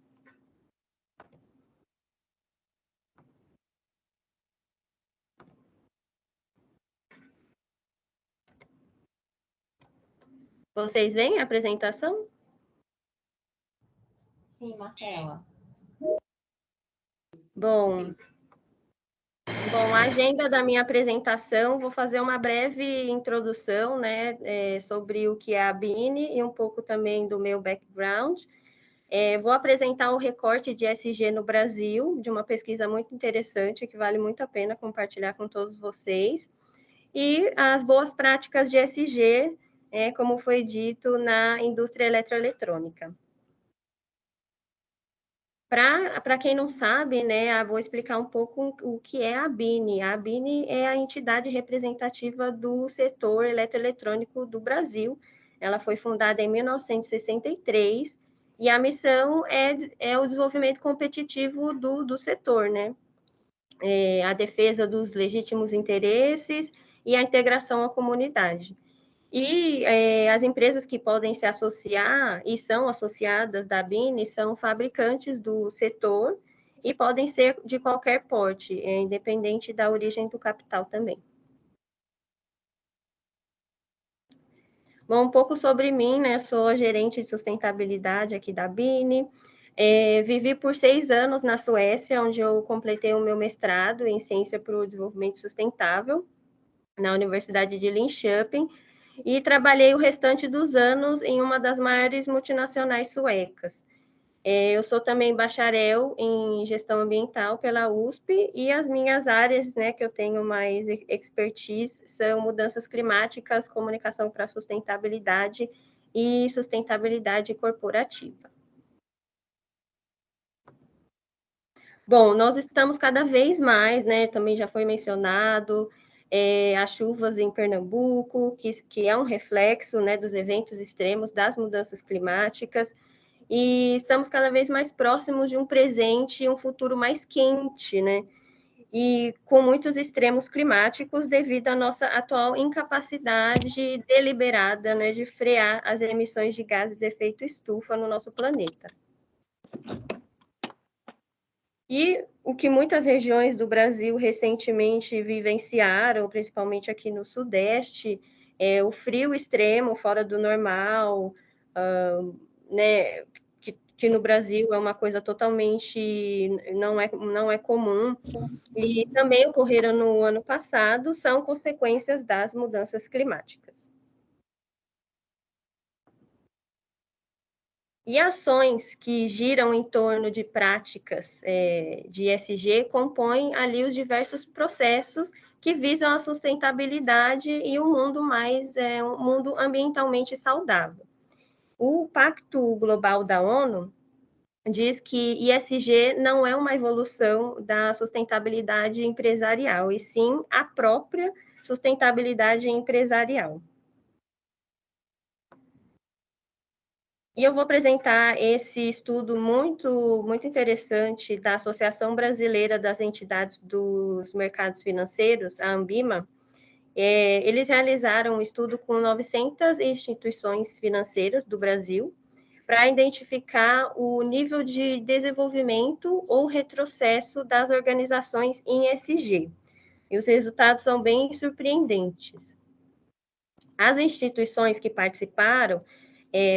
Vocês veem a apresentação? Sim, Marcela. Bom, a agenda da minha apresentação, vou fazer uma breve introdução, né, sobre o que é a ABINE e um pouco também do meu background. Vou apresentar o recorte de ESG no Brasil, de uma pesquisa muito interessante, que vale muito a pena compartilhar com todos vocês, e as boas práticas de ESG como foi dito, na indústria eletroeletrônica. Para quem não sabe, né, vou explicar um pouco o que é a ABINE. A ABINE é a entidade representativa do setor eletroeletrônico do Brasil. Ela foi fundada em 1963 e a missão é o desenvolvimento competitivo do setor, né? A defesa dos legítimos interesses e a integração à comunidade. E as empresas que podem se associar e são associadas da ABINE são fabricantes do setor e podem ser de qualquer porte, independente da origem do capital também. Bom, um pouco sobre mim, né? Sou gerente de sustentabilidade aqui da ABINE. Vivi por 6 anos na Suécia, onde eu completei o meu mestrado em Ciência para o Desenvolvimento Sustentável, na Universidade de Linköping, e trabalhei o restante dos anos em uma das maiores multinacionais suecas. Eu sou também bacharel em gestão ambiental pela USP, e as minhas áreas, né, que eu tenho mais expertise são mudanças climáticas, comunicação para sustentabilidade e sustentabilidade corporativa. Bom, nós estamos cada vez mais, né, também já foi mencionado, as chuvas em Pernambuco, que é um reflexo, né, dos eventos extremos, das mudanças climáticas, e estamos cada vez mais próximos de um presente e um futuro mais quente, né, e com muitos extremos climáticos devido à nossa atual incapacidade deliberada, né, de frear as emissões de gases de efeito estufa no nosso planeta. E o que muitas regiões do Brasil recentemente vivenciaram, principalmente aqui no Sudeste, é o frio extremo, fora do normal, né, que no Brasil é uma coisa totalmente não é comum, e também ocorreram no ano passado, são consequências das mudanças climáticas. E ações que giram em torno de práticas de ESG compõem ali os diversos processos que visam a sustentabilidade e um mundo um mundo ambientalmente saudável. O Pacto Global da ONU diz que ESG não é uma evolução da sustentabilidade empresarial, e sim a própria sustentabilidade empresarial. E eu vou apresentar esse estudo muito interessante da Associação Brasileira das Entidades dos Mercados Financeiros, a ANBIMA. Eles realizaram um estudo com 900 instituições financeiras do Brasil para identificar o nível de desenvolvimento ou retrocesso das organizações em ESG. E os resultados são bem surpreendentes. As instituições que participaram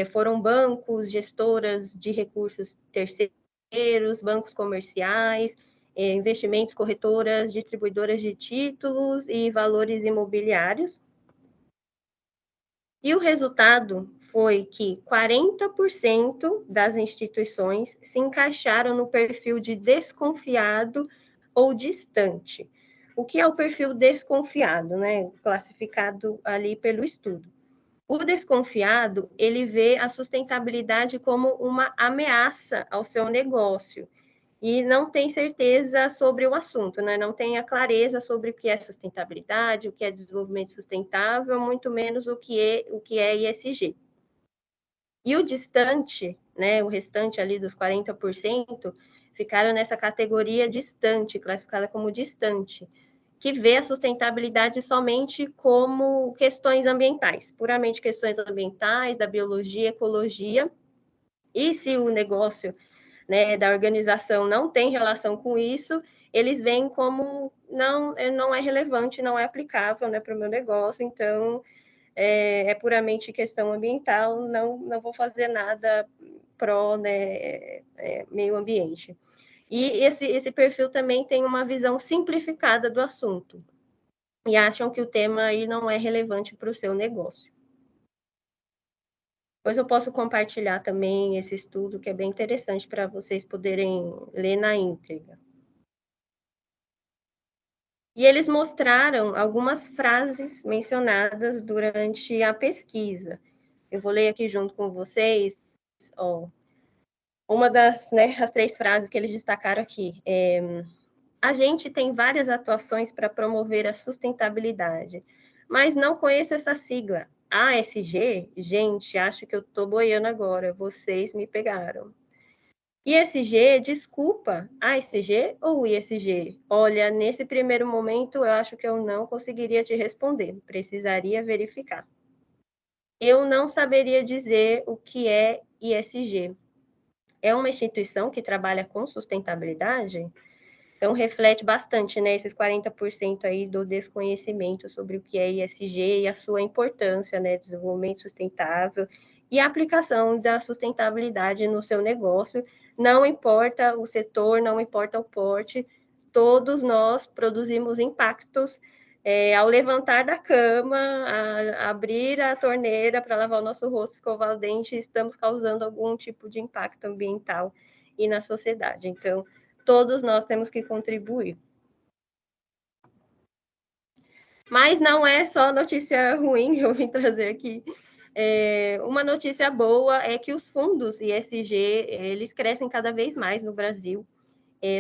foram bancos, gestoras de recursos terceiros, bancos comerciais, investimentos, corretoras, distribuidoras de títulos e valores imobiliários. E o resultado foi que 40% das instituições se encaixaram no perfil de desconfiado ou distante. O que é o perfil desconfiado, né? Classificado ali pelo estudo. O desconfiado, ele vê a sustentabilidade como uma ameaça ao seu negócio e não tem certeza sobre o assunto, né? Não tem a clareza sobre o que é sustentabilidade, o que é desenvolvimento sustentável, muito menos o que é ESG. E o distante, né, o restante ali dos 40%, ficaram nessa categoria distante, classificada como distante, que vê a sustentabilidade somente como questões ambientais, puramente questões ambientais, da biologia, ecologia, e se o negócio, né, da organização não tem relação com isso, eles veem como não é relevante, não é aplicável, né, para o meu negócio, então é puramente questão ambiental, não vou fazer nada pró, né, meio ambiente. E esse perfil também tem uma visão simplificada do assunto e acham que o tema aí não é relevante para o seu negócio. Depois eu posso compartilhar também esse estudo, que é bem interessante para vocês poderem ler na íntegra. E eles mostraram algumas frases mencionadas durante a pesquisa. Eu vou ler aqui junto com vocês, ó, uma das, né, as 3 frases que eles destacaram aqui. A gente tem várias atuações para promover a sustentabilidade, mas não conheço essa sigla. ASG? Gente, acho que eu estou boiando agora, vocês me pegaram. ISG, desculpa, ASG ou ISG? Olha, nesse primeiro momento, eu acho que eu não conseguiria te responder, precisaria verificar. Eu não saberia dizer o que é ISG. É uma instituição que trabalha com sustentabilidade? Então, reflete bastante, né, esses 40% aí do desconhecimento sobre o que é ISG e a sua importância, né, desenvolvimento sustentável e a aplicação da sustentabilidade no seu negócio. Não importa o setor, não importa o porte, todos nós produzimos impactos ao levantar da cama, a abrir a torneira para lavar o nosso rosto, escovar o dente, estamos causando algum tipo de impacto ambiental e na sociedade. Então, todos nós temos que contribuir. Mas não é só notícia ruim, eu vim trazer aqui. Uma notícia boa é que os fundos ESG, eles crescem cada vez mais no Brasil.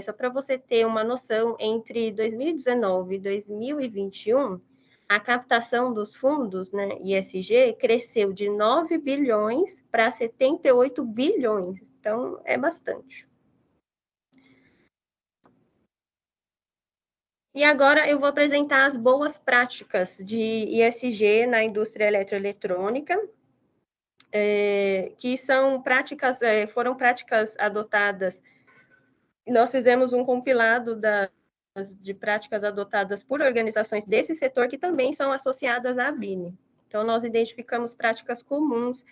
Só para você ter uma noção, entre 2019 e 2021, a captação dos fundos, né, ESG cresceu de 9 bilhões para 78 bilhões. Então, é bastante. E agora eu vou apresentar as boas práticas de ESG na indústria eletroeletrônica, que são práticas, foram práticas adotadas. Nós fizemos um compilado de práticas adotadas por organizações desse setor que também são associadas à ABINE. Então, nós identificamos práticas comuns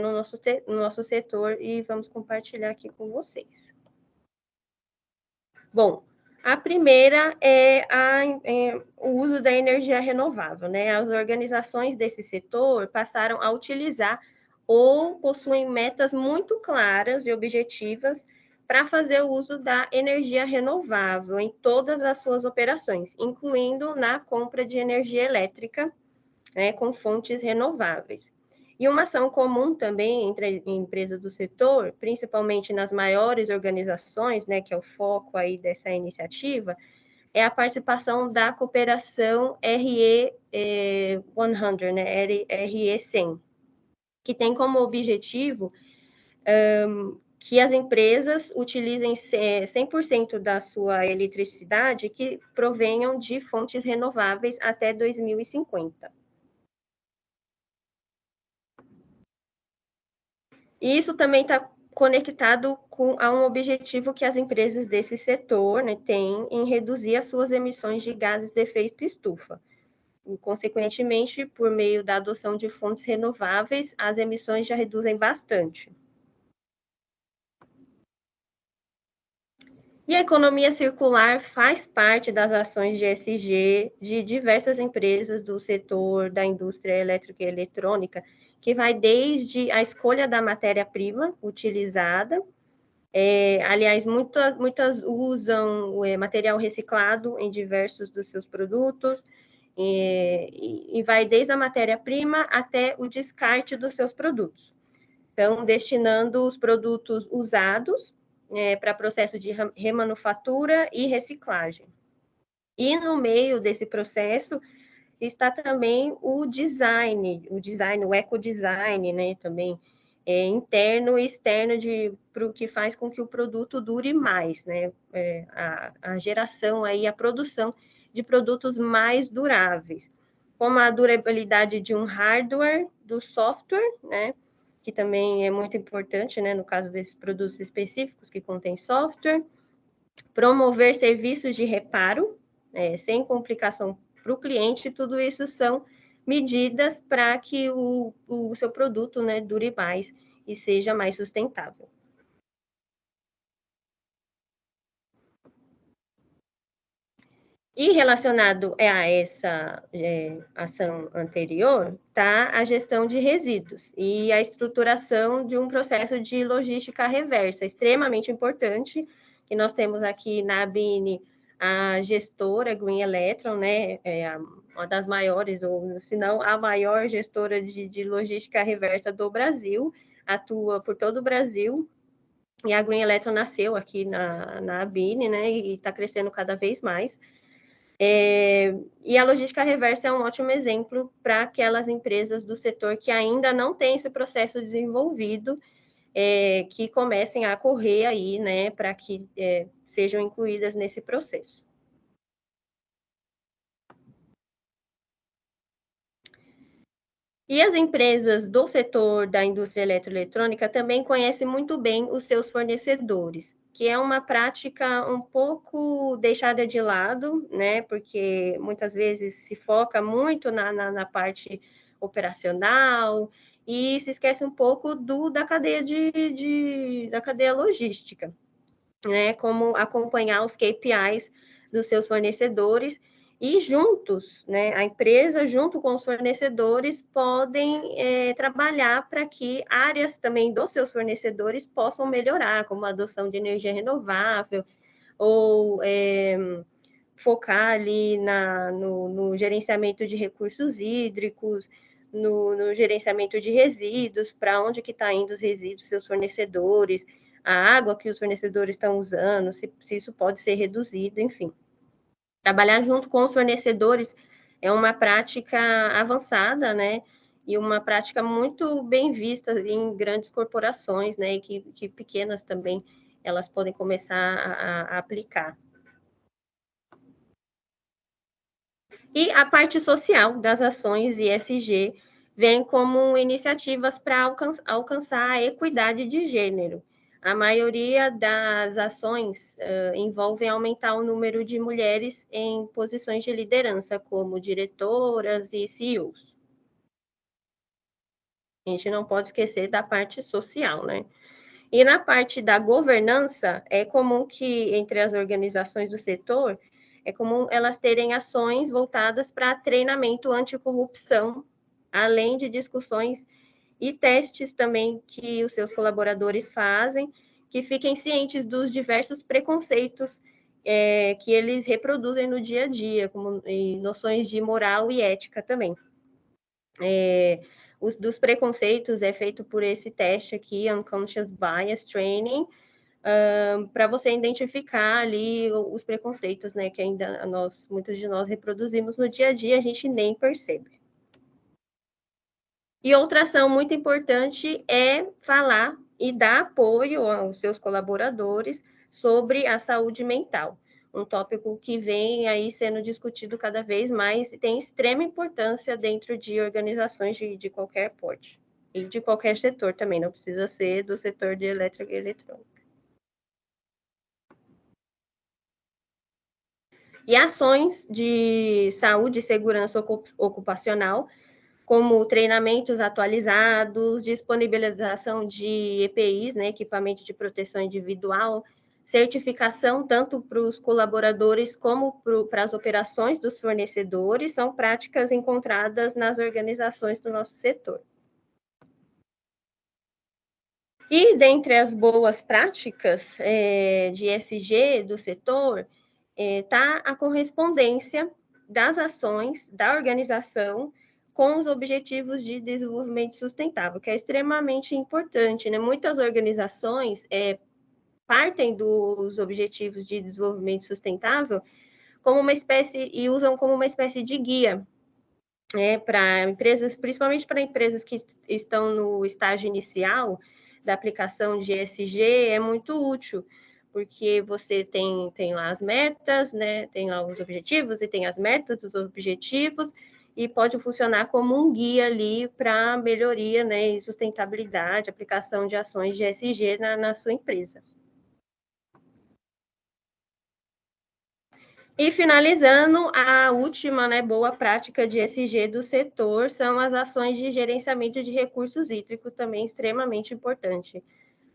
no nosso setor e vamos compartilhar aqui com vocês. Bom, a primeira é o uso da energia renovável, né? As organizações desse setor passaram a utilizar ou possuem metas muito claras e objetivas para fazer o uso da energia renovável em todas as suas operações, incluindo na compra de energia elétrica, né, com fontes renováveis. E uma ação comum também entre empresas do setor, principalmente nas maiores organizações, né, que é o foco aí dessa iniciativa, é a participação da cooperação RE100, né, RE100, que tem como objetivo que as empresas utilizem 100% da sua eletricidade que provenham de fontes renováveis até 2050. E isso também está conectado a um objetivo que as empresas desse setor, né, têm em reduzir as suas emissões de gases de efeito estufa. E, consequentemente, por meio da adoção de fontes renováveis, as emissões já reduzem bastante. E a economia circular faz parte das ações de ESG de diversas empresas do setor da indústria elétrica e eletrônica, que vai desde a escolha da matéria-prima utilizada, aliás, muitas usam material reciclado em diversos dos seus produtos, e vai desde a matéria-prima até o descarte dos seus produtos. Então, destinando os produtos usados para processo de remanufatura e reciclagem. E no meio desse processo está também o design, o ecodesign, né, também interno e externo que faz com que o produto dure mais, né, a geração aí, a produção de produtos mais duráveis, como a durabilidade de um hardware, do software, né, que também é muito importante, né, no caso desses produtos específicos que contêm software, promover serviços de reparo, sem complicação para o cliente, tudo isso são medidas para que o seu produto, né, dure mais e seja mais sustentável. E relacionado a essa ação anterior, está a gestão de resíduos e a estruturação de um processo de logística reversa, extremamente importante, que nós temos aqui na ABINE a gestora Green Electron, né, uma das maiores, ou se não a maior gestora de logística reversa do Brasil, atua por todo o Brasil, e a Green Electron nasceu aqui na ABINE, né, e está crescendo cada vez mais. E a logística reversa é um ótimo exemplo para aquelas empresas do setor que ainda não têm esse processo desenvolvido, que comecem a correr aí, né, para que sejam incluídas nesse processo. E as empresas do setor da indústria eletroeletrônica também conhecem muito bem os seus fornecedores, que é uma prática um pouco deixada de lado, né? Porque muitas vezes se foca muito na parte operacional e se esquece um pouco da cadeia da cadeia logística, né? Como acompanhar os KPIs dos seus fornecedores. E juntos, né, a empresa, junto com os fornecedores, podem trabalhar para que áreas também dos seus fornecedores possam melhorar, como a adoção de energia renovável, ou focar ali no gerenciamento de recursos hídricos, no gerenciamento de resíduos, para onde que está indo os resíduos dos seus fornecedores, a água que os fornecedores estão usando, se isso pode ser reduzido, enfim. Trabalhar junto com os fornecedores é uma prática avançada, né? E uma prática muito bem vista em grandes corporações, né? E que pequenas também elas podem começar a aplicar. E a parte social das ações ESG vem como iniciativas para alcançar a equidade de gênero. A maioria das ações envolvem aumentar o número de mulheres em posições de liderança, como diretoras e CEOs. A gente não pode esquecer da parte social, né? E na parte da governança, é comum que, entre as organizações do setor, é comum elas terem ações voltadas para treinamento anticorrupção, além de discussões e testes também que os seus colaboradores fazem, que fiquem cientes dos diversos preconceitos que eles reproduzem no dia a dia, como noções de moral e ética também. Dos preconceitos é feito por esse teste aqui, Unconscious Bias Training, para você identificar ali os preconceitos, né, que ainda muitos de nós reproduzimos no dia a dia, a gente nem percebe. E outra ação muito importante é falar e dar apoio aos seus colaboradores sobre a saúde mental, um tópico que vem aí sendo discutido cada vez mais e tem extrema importância dentro de organizações de qualquer porte e de qualquer setor também, não precisa ser do setor de elétrica e eletrônica. E ações de saúde e segurança ocupacional, como treinamentos atualizados, disponibilização de EPIs, né, equipamento de proteção individual, certificação tanto para os colaboradores como para as operações dos fornecedores, são práticas encontradas nas organizações do nosso setor. E dentre as boas práticas de ESG do setor, está a correspondência das ações da organização com os objetivos de desenvolvimento sustentável, que é extremamente importante, né? Muitas organizações partem dos objetivos de desenvolvimento sustentável como uma espécie, e usam como uma espécie de guia, para empresas, principalmente para empresas que estão no estágio inicial da aplicação de ESG, é muito útil, porque você tem lá as metas, né? Tem lá os objetivos e tem as metas dos objetivos, e pode funcionar como um guia ali para melhoria, né, e sustentabilidade, aplicação de ações de ESG na sua empresa. E finalizando, a última, né, boa prática de ESG do setor são as ações de gerenciamento de recursos hídricos, também extremamente importante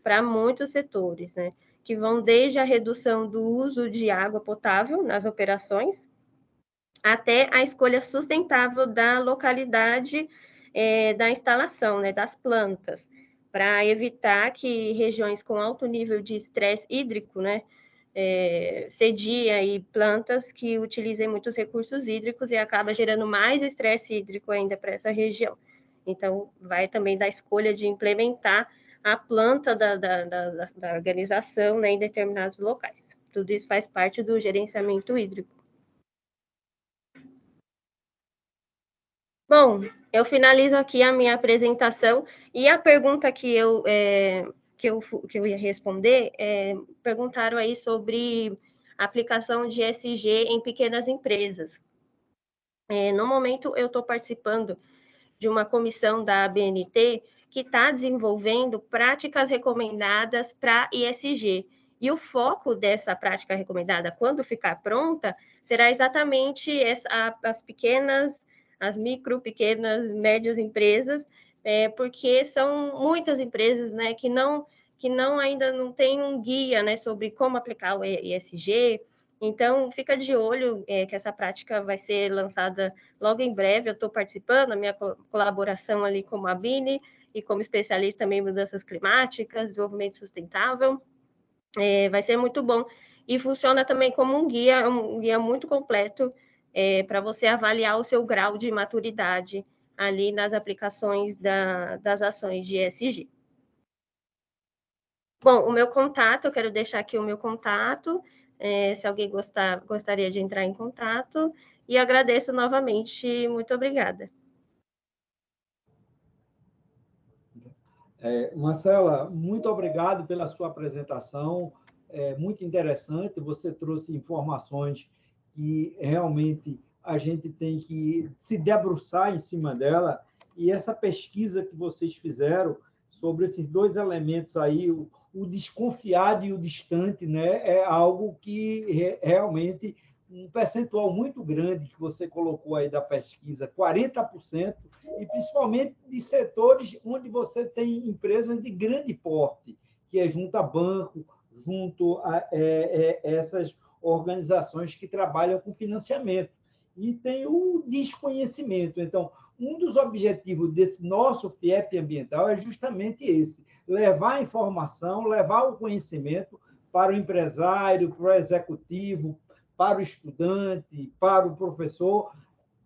para muitos setores, né, que vão desde a redução do uso de água potável nas operações, até a escolha sustentável da localidade da instalação, né, das plantas, para evitar que regiões com alto nível de estresse hídrico, né, cedia aí plantas que utilizem muitos recursos hídricos e acaba gerando mais estresse hídrico ainda para essa região. Então, vai também da escolha de implementar a planta da organização, né, em determinados locais. Tudo isso faz parte do gerenciamento hídrico. Bom, eu finalizo aqui a minha apresentação e a pergunta que eu ia responder, perguntaram aí sobre a aplicação de ESG em pequenas empresas. No momento, eu estou participando de uma comissão da ABNT que está desenvolvendo práticas recomendadas para ESG. E o foco dessa prática recomendada, quando ficar pronta, será exatamente as micro, pequenas, médias empresas, porque são muitas empresas, né, que ainda não tem um guia, né, sobre como aplicar o ESG. Então, fica de olho que essa prática vai ser lançada logo em breve. Eu estou participando, a minha colaboração ali como a Bini e como especialista também em mudanças climáticas, desenvolvimento sustentável. Vai ser muito bom. E funciona também como um guia muito completo para você avaliar o seu grau de maturidade ali nas aplicações das ações de ESG. Bom, o meu contato, eu quero deixar aqui o meu contato, se alguém gostaria de entrar em contato, e agradeço novamente, muito obrigada. Marcela, muito obrigado pela sua apresentação, muito interessante, você trouxe informações que realmente a gente tem que se debruçar em cima dela, e essa pesquisa que vocês fizeram sobre esses dois elementos aí, o desconfiado e o distante, né, é algo que realmente, um percentual muito grande que você colocou aí da pesquisa, 40%, e principalmente de setores onde você tem empresas de grande porte, que é junto a banco, junto a essas organizações que trabalham com financiamento. E tem o desconhecimento. Então, um dos objetivos desse nosso FIEP ambiental é justamente esse, levar a informação, levar o conhecimento para o empresário, para o executivo, para o estudante, para o professor,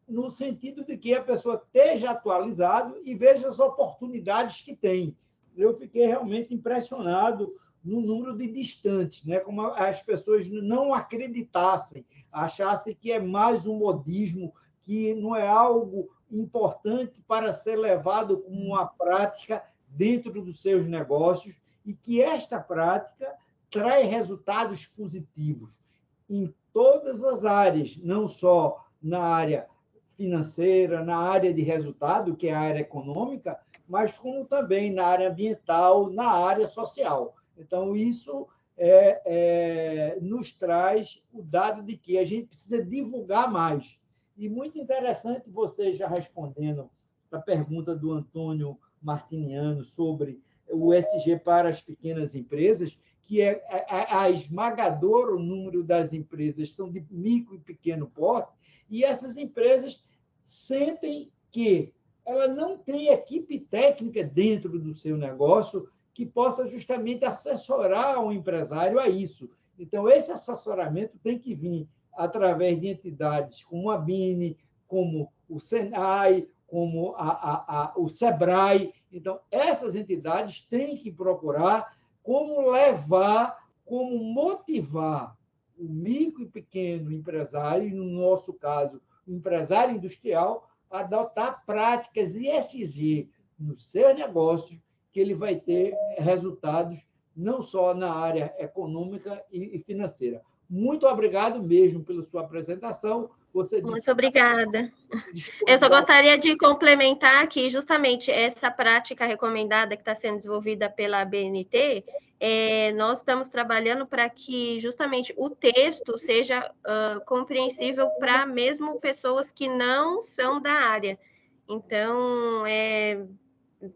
no sentido de que a pessoa esteja atualizado e veja as oportunidades que tem. Eu fiquei realmente impressionado no número de distantes, né? Como as pessoas não acreditassem, achassem que é mais um modismo, que não é algo importante para ser levado como uma prática dentro dos seus negócios, e que esta prática traz resultados positivos em todas as áreas, não só na área financeira, na área de resultado, que é a área econômica, mas como também na área ambiental, na área social. Então, isso nos traz o dado de que a gente precisa divulgar mais. E muito interessante você já respondendo a pergunta do Antônio Martiniano sobre o ESG para as pequenas empresas, que a esmagadora número das empresas são de micro e pequeno porte, e essas empresas sentem que ela não tem equipe técnica dentro do seu negócio que possa justamente assessorar o empresário a isso. Então, esse assessoramento tem que vir através de entidades como a Bini, como o Senai, como o Sebrae. Então, essas entidades têm que procurar como levar, como motivar o micro e pequeno empresário, no nosso caso, o empresário industrial, a adotar práticas ESG nos seus negócios, que ele vai ter resultados não só na área econômica e financeira. Muito obrigado mesmo pela sua apresentação. Muito obrigada. Eu só gostaria de complementar que justamente essa prática recomendada que está sendo desenvolvida pela ABNT, nós estamos trabalhando para que justamente o texto seja compreensível para mesmo pessoas que não são da área. Então,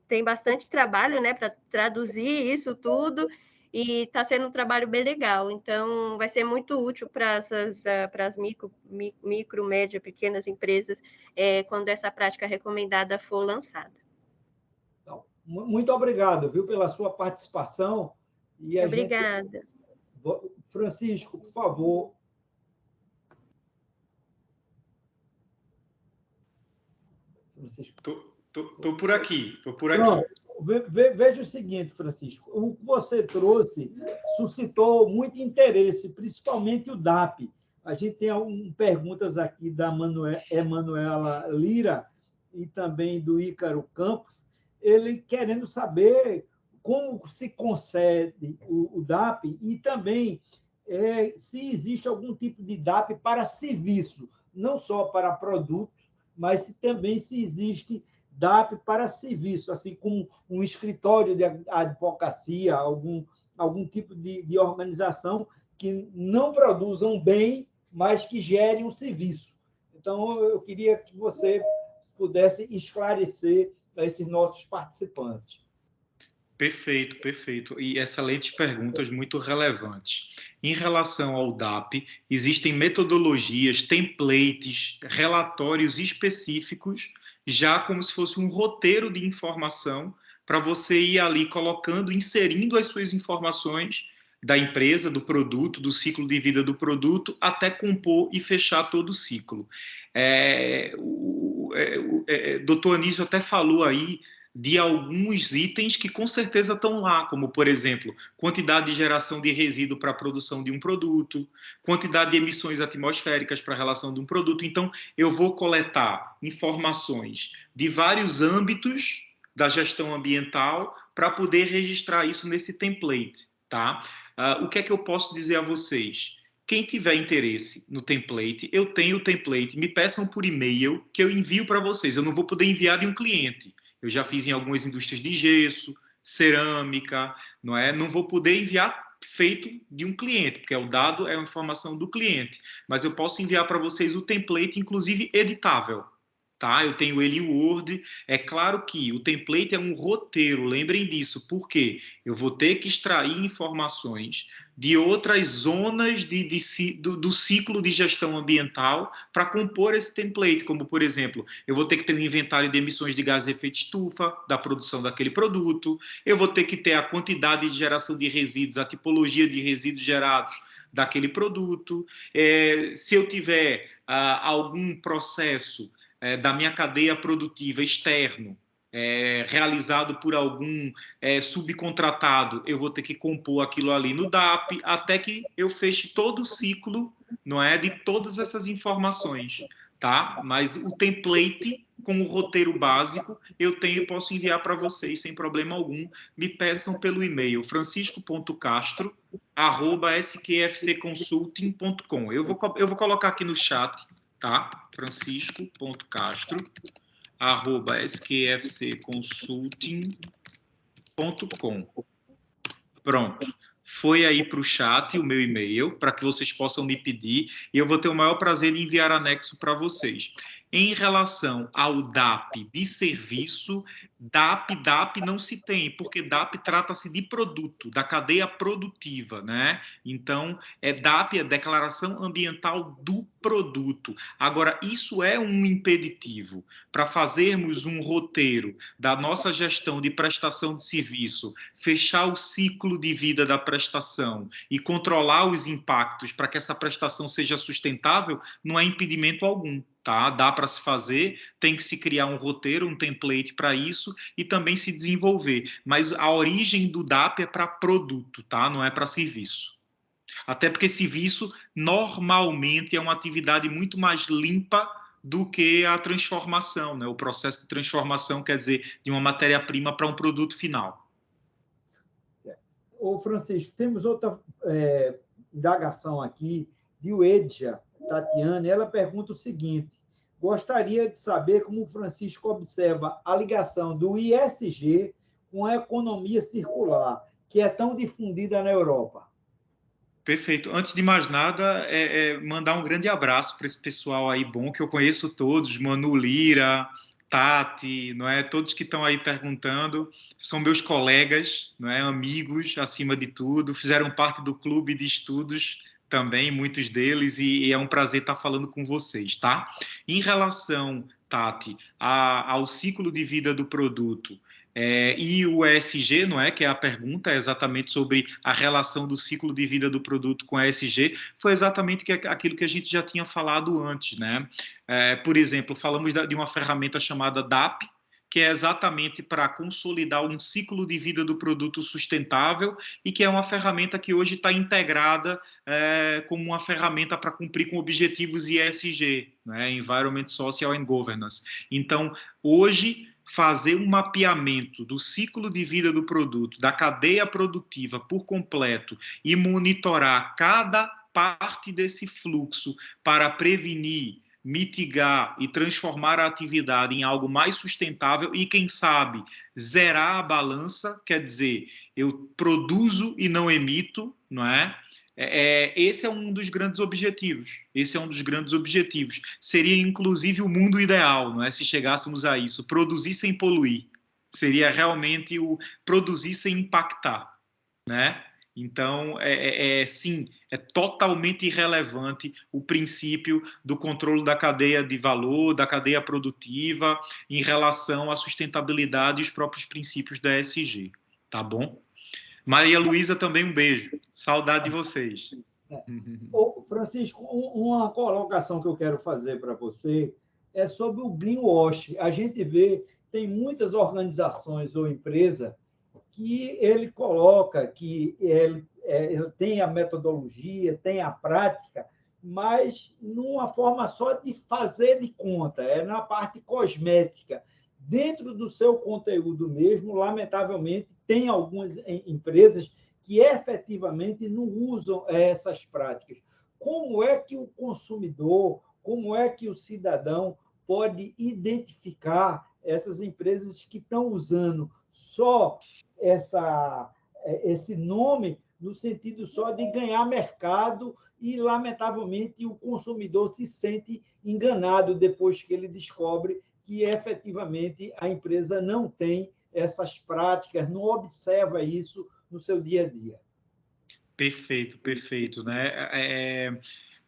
tem bastante trabalho, né, para traduzir isso tudo, e está sendo um trabalho bem legal. Então, vai ser muito útil para as micro, média, pequenas empresas, quando essa prática recomendada for lançada. Então, muito obrigado, viu, pela sua participação. E Obrigada. Francisco, por favor. Estou por aqui, estou por aqui. Pronto. Veja o seguinte, Francisco, o que você trouxe suscitou muito interesse, principalmente o DAP. A gente tem perguntas aqui da Emanuela Lira e também do Ícaro Campos, ele querendo saber como se concede o DAP e também se existe algum tipo de DAP para serviço, não só para produtos, mas também se existe DAP para serviço, assim como um escritório de advocacia, algum tipo de organização que não produza um bem, mas que gere um serviço. Então, eu queria que você pudesse esclarecer a esses nossos participantes. Perfeito, perfeito. E excelentes perguntas, muito relevantes. Em relação ao DAP, existem metodologias, templates, relatórios específicos, já como se fosse um roteiro de informação para você ir ali colocando, inserindo as suas informações da empresa, do produto, do ciclo de vida do produto, até compor e fechar todo o ciclo. Doutor Anísio até falou aí de alguns itens que com certeza estão lá, como, por exemplo, quantidade de geração de resíduo para a produção de um produto, quantidade de emissões atmosféricas para a relação de um produto. Então, eu vou coletar informações de vários âmbitos da gestão ambiental para poder registrar isso nesse template, tá? O que é que eu posso dizer a vocês? Quem tiver interesse no template, eu tenho o template, me peçam por e-mail que eu envio para vocês. Eu não vou poder enviar de um cliente. Eu já fiz em algumas indústrias de gesso, cerâmica, não é? Não vou poder enviar feito de um cliente, porque o dado é a informação do cliente. Mas eu posso enviar para vocês o template, inclusive editável. Tá? Eu tenho ele em Word. É claro que o template é um roteiro, lembrem disso, porque eu vou ter que extrair informações de outras zonas do ciclo de gestão ambiental para compor esse template, como, por exemplo, eu vou ter que ter um inventário de emissões de gases de efeito estufa da produção daquele produto, eu vou ter que ter a quantidade de geração de resíduos, a tipologia de resíduos gerados daquele produto, se eu tiver algum processo da minha cadeia produtiva externo, realizado por algum subcontratado, eu vou ter que compor aquilo ali no DAP, até que eu feche todo o ciclo, não é, de todas essas informações, tá? Mas o template com o roteiro básico eu tenho e posso enviar para vocês sem problema algum. Me peçam pelo e-mail francisco.castro@sqfcconsulting.com. Eu vou colocar aqui no chat, tá? francisco.castro@sqfcconsulting.com. Pronto. Foi aí para o chat o meu e-mail, para que vocês possam me pedir, e eu vou ter o maior prazer em enviar anexo para vocês. Em relação ao DAP de serviço, DAP não se tem, porque DAP trata-se de produto, da cadeia produtiva, né? Então, DAP é Declaração Ambiental do Produto. Agora, isso é um impeditivo para fazermos um roteiro da nossa gestão de prestação de serviço, fechar o ciclo de vida da prestação e controlar os impactos para que essa prestação seja sustentável, não é impedimento algum. Tá? Dá para se fazer, tem que se criar um roteiro, um template para isso e também se desenvolver. Mas a origem do DAP é para produto, tá? Não é para serviço. Até porque serviço normalmente é uma atividade muito mais limpa do que a transformação, né? O processo de transformação, quer dizer, de uma matéria-prima para um produto final. Ô, Francisco, temos outra indagação aqui de Uedja Tatiane. Ela pergunta o seguinte: gostaria de saber como o Francisco observa a ligação do ISG com a economia circular, que é tão difundida na Europa. Perfeito. Antes de mais nada, mandar um grande abraço para esse pessoal aí bom, que eu conheço todos, Manu Lira, Tati, não é? Todos que estão aí perguntando, são meus colegas, não é? Amigos, acima de tudo, fizeram parte do clube de estudos também, muitos deles, e é um prazer estar falando com vocês, tá? Em relação, Tati, ao ciclo de vida do produto, E o ESG, não é? Que é a pergunta, é exatamente sobre a relação do ciclo de vida do produto com ESG, foi exatamente aquilo que a gente já tinha falado antes, né? Por exemplo, falamos de uma ferramenta chamada DAP, que é exatamente para consolidar um ciclo de vida do produto sustentável e que é uma ferramenta que hoje está integrada como uma ferramenta para cumprir com objetivos ESG, né? Environment, Social and Governance. Então, hoje, fazer um mapeamento do ciclo de vida do produto, da cadeia produtiva por completo e monitorar cada parte desse fluxo para prevenir, mitigar e transformar a atividade em algo mais sustentável e, quem sabe, zerar a balança, quer dizer, eu produzo e não emito, não é? Esse é um dos grandes objetivos. Esse é um dos grandes objetivos. Seria, inclusive, o mundo ideal, não é? Se chegássemos a isso. Produzir sem poluir. Seria realmente o produzir sem impactar, né? Então, sim, é totalmente irrelevante o princípio do controle da cadeia de valor, da cadeia produtiva, em relação à sustentabilidade e os próprios princípios da ESG. Tá bom? Maria Luísa, também um beijo. Saudade de vocês. Francisco, uma colocação que eu quero fazer para você é sobre o greenwash. A gente vê, tem muitas organizações ou empresas que ele coloca, que ele tem a metodologia, tem a prática, mas numa forma só de fazer de conta, na parte cosmética. Dentro do seu conteúdo mesmo, lamentavelmente, tem algumas empresas que efetivamente não usam essas práticas. Como é que o consumidor, como é que o cidadão pode identificar essas empresas que estão usando só esse nome no sentido só de ganhar mercado e, lamentavelmente, o consumidor se sente enganado depois que ele descobre que, efetivamente, a empresa não tem essas práticas, não observa isso no seu dia a dia. Perfeito, perfeito, né?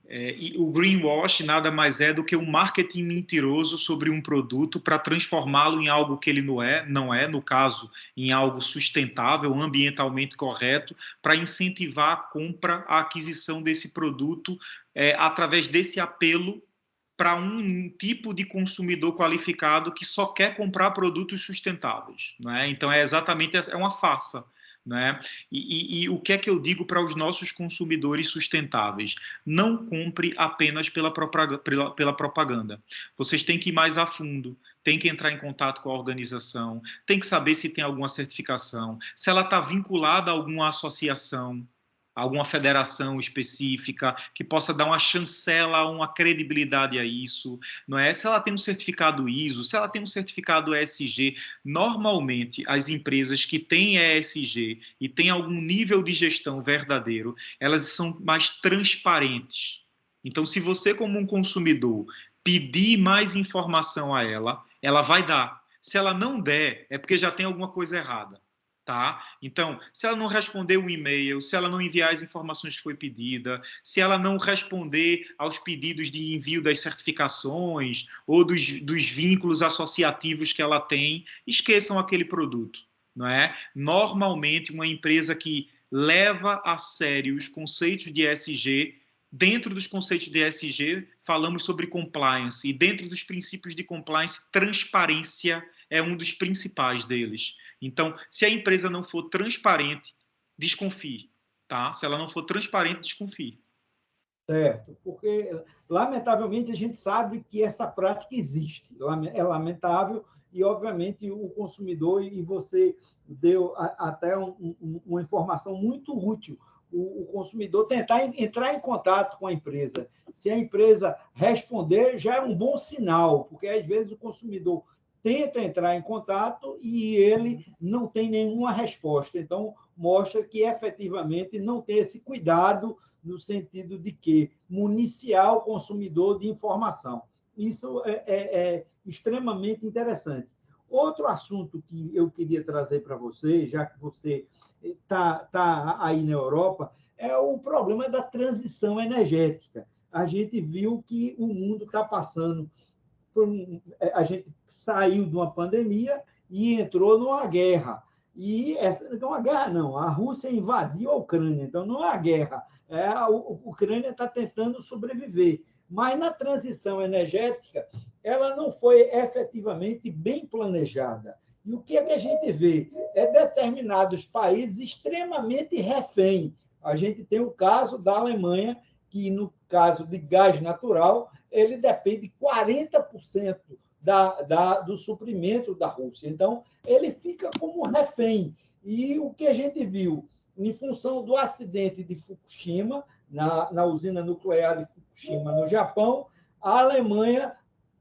E o greenwash nada mais é do que um marketing mentiroso sobre um produto para transformá-lo em algo que ele não é, no caso, em algo sustentável, ambientalmente correto, para incentivar a compra, a aquisição desse produto através desse apelo para um tipo de consumidor qualificado que só quer comprar produtos sustentáveis, não é? Então, exatamente uma farsa. Né? E o que é que eu digo para os nossos consumidores sustentáveis? Não compre apenas pela propaganda. Vocês têm que ir mais a fundo, têm que entrar em contato com a organização, têm que saber se tem alguma certificação, se ela está vinculada a alguma associação, alguma federação específica que possa dar uma chancela, uma credibilidade a isso, não é? Se ela tem um certificado ISO, se ela tem um certificado ESG, normalmente as empresas que têm ESG e têm algum nível de gestão verdadeiro, elas são mais transparentes. Então, se você como um consumidor pedir mais informação a ela, ela vai dar. Se ela não der, é porque já tem alguma coisa errada. Tá? Então, se ela não responder o e-mail, se ela não enviar as informações que foi pedida, se ela não responder aos pedidos de envio das certificações ou dos vínculos associativos que ela tem, esqueçam aquele produto, não é? Normalmente, uma empresa que leva a sério os conceitos de ESG, dentro dos conceitos de ESG, falamos sobre compliance, e dentro dos princípios de compliance, transparência é um dos principais deles. Então, se a empresa não for transparente, desconfie, tá? Se ela não for transparente, desconfie. Certo, porque, lamentavelmente, a gente sabe que essa prática existe. É lamentável e, obviamente, o consumidor, e você deu até uma informação muito útil, o consumidor tentar entrar em contato com a empresa. Se a empresa responder, já é um bom sinal, porque, às vezes, o consumidor tenta entrar em contato e ele não tem nenhuma resposta. Então, mostra que, efetivamente, não tem esse cuidado no sentido de que municiar o consumidor de informação. Isso é extremamente interessante. Outro assunto que eu queria trazer para você, já que você está aí na Europa, é o problema da transição energética. A gente viu que o mundo está passando a gente saiu de uma pandemia e entrou numa guerra. E essa não é uma guerra, não. A Rússia invadiu a Ucrânia, então não é a guerra. A Ucrânia está tentando sobreviver. Mas na transição energética, ela não foi efetivamente bem planejada. E o que é que a gente vê? É determinados países extremamente refém. A gente tem o caso da Alemanha, que no caso de gás natural, ele depende 40% do suprimento da Rússia. Então, ele fica como refém. E o que a gente viu, em função do acidente de Fukushima, na usina nuclear de Fukushima, no Japão, a Alemanha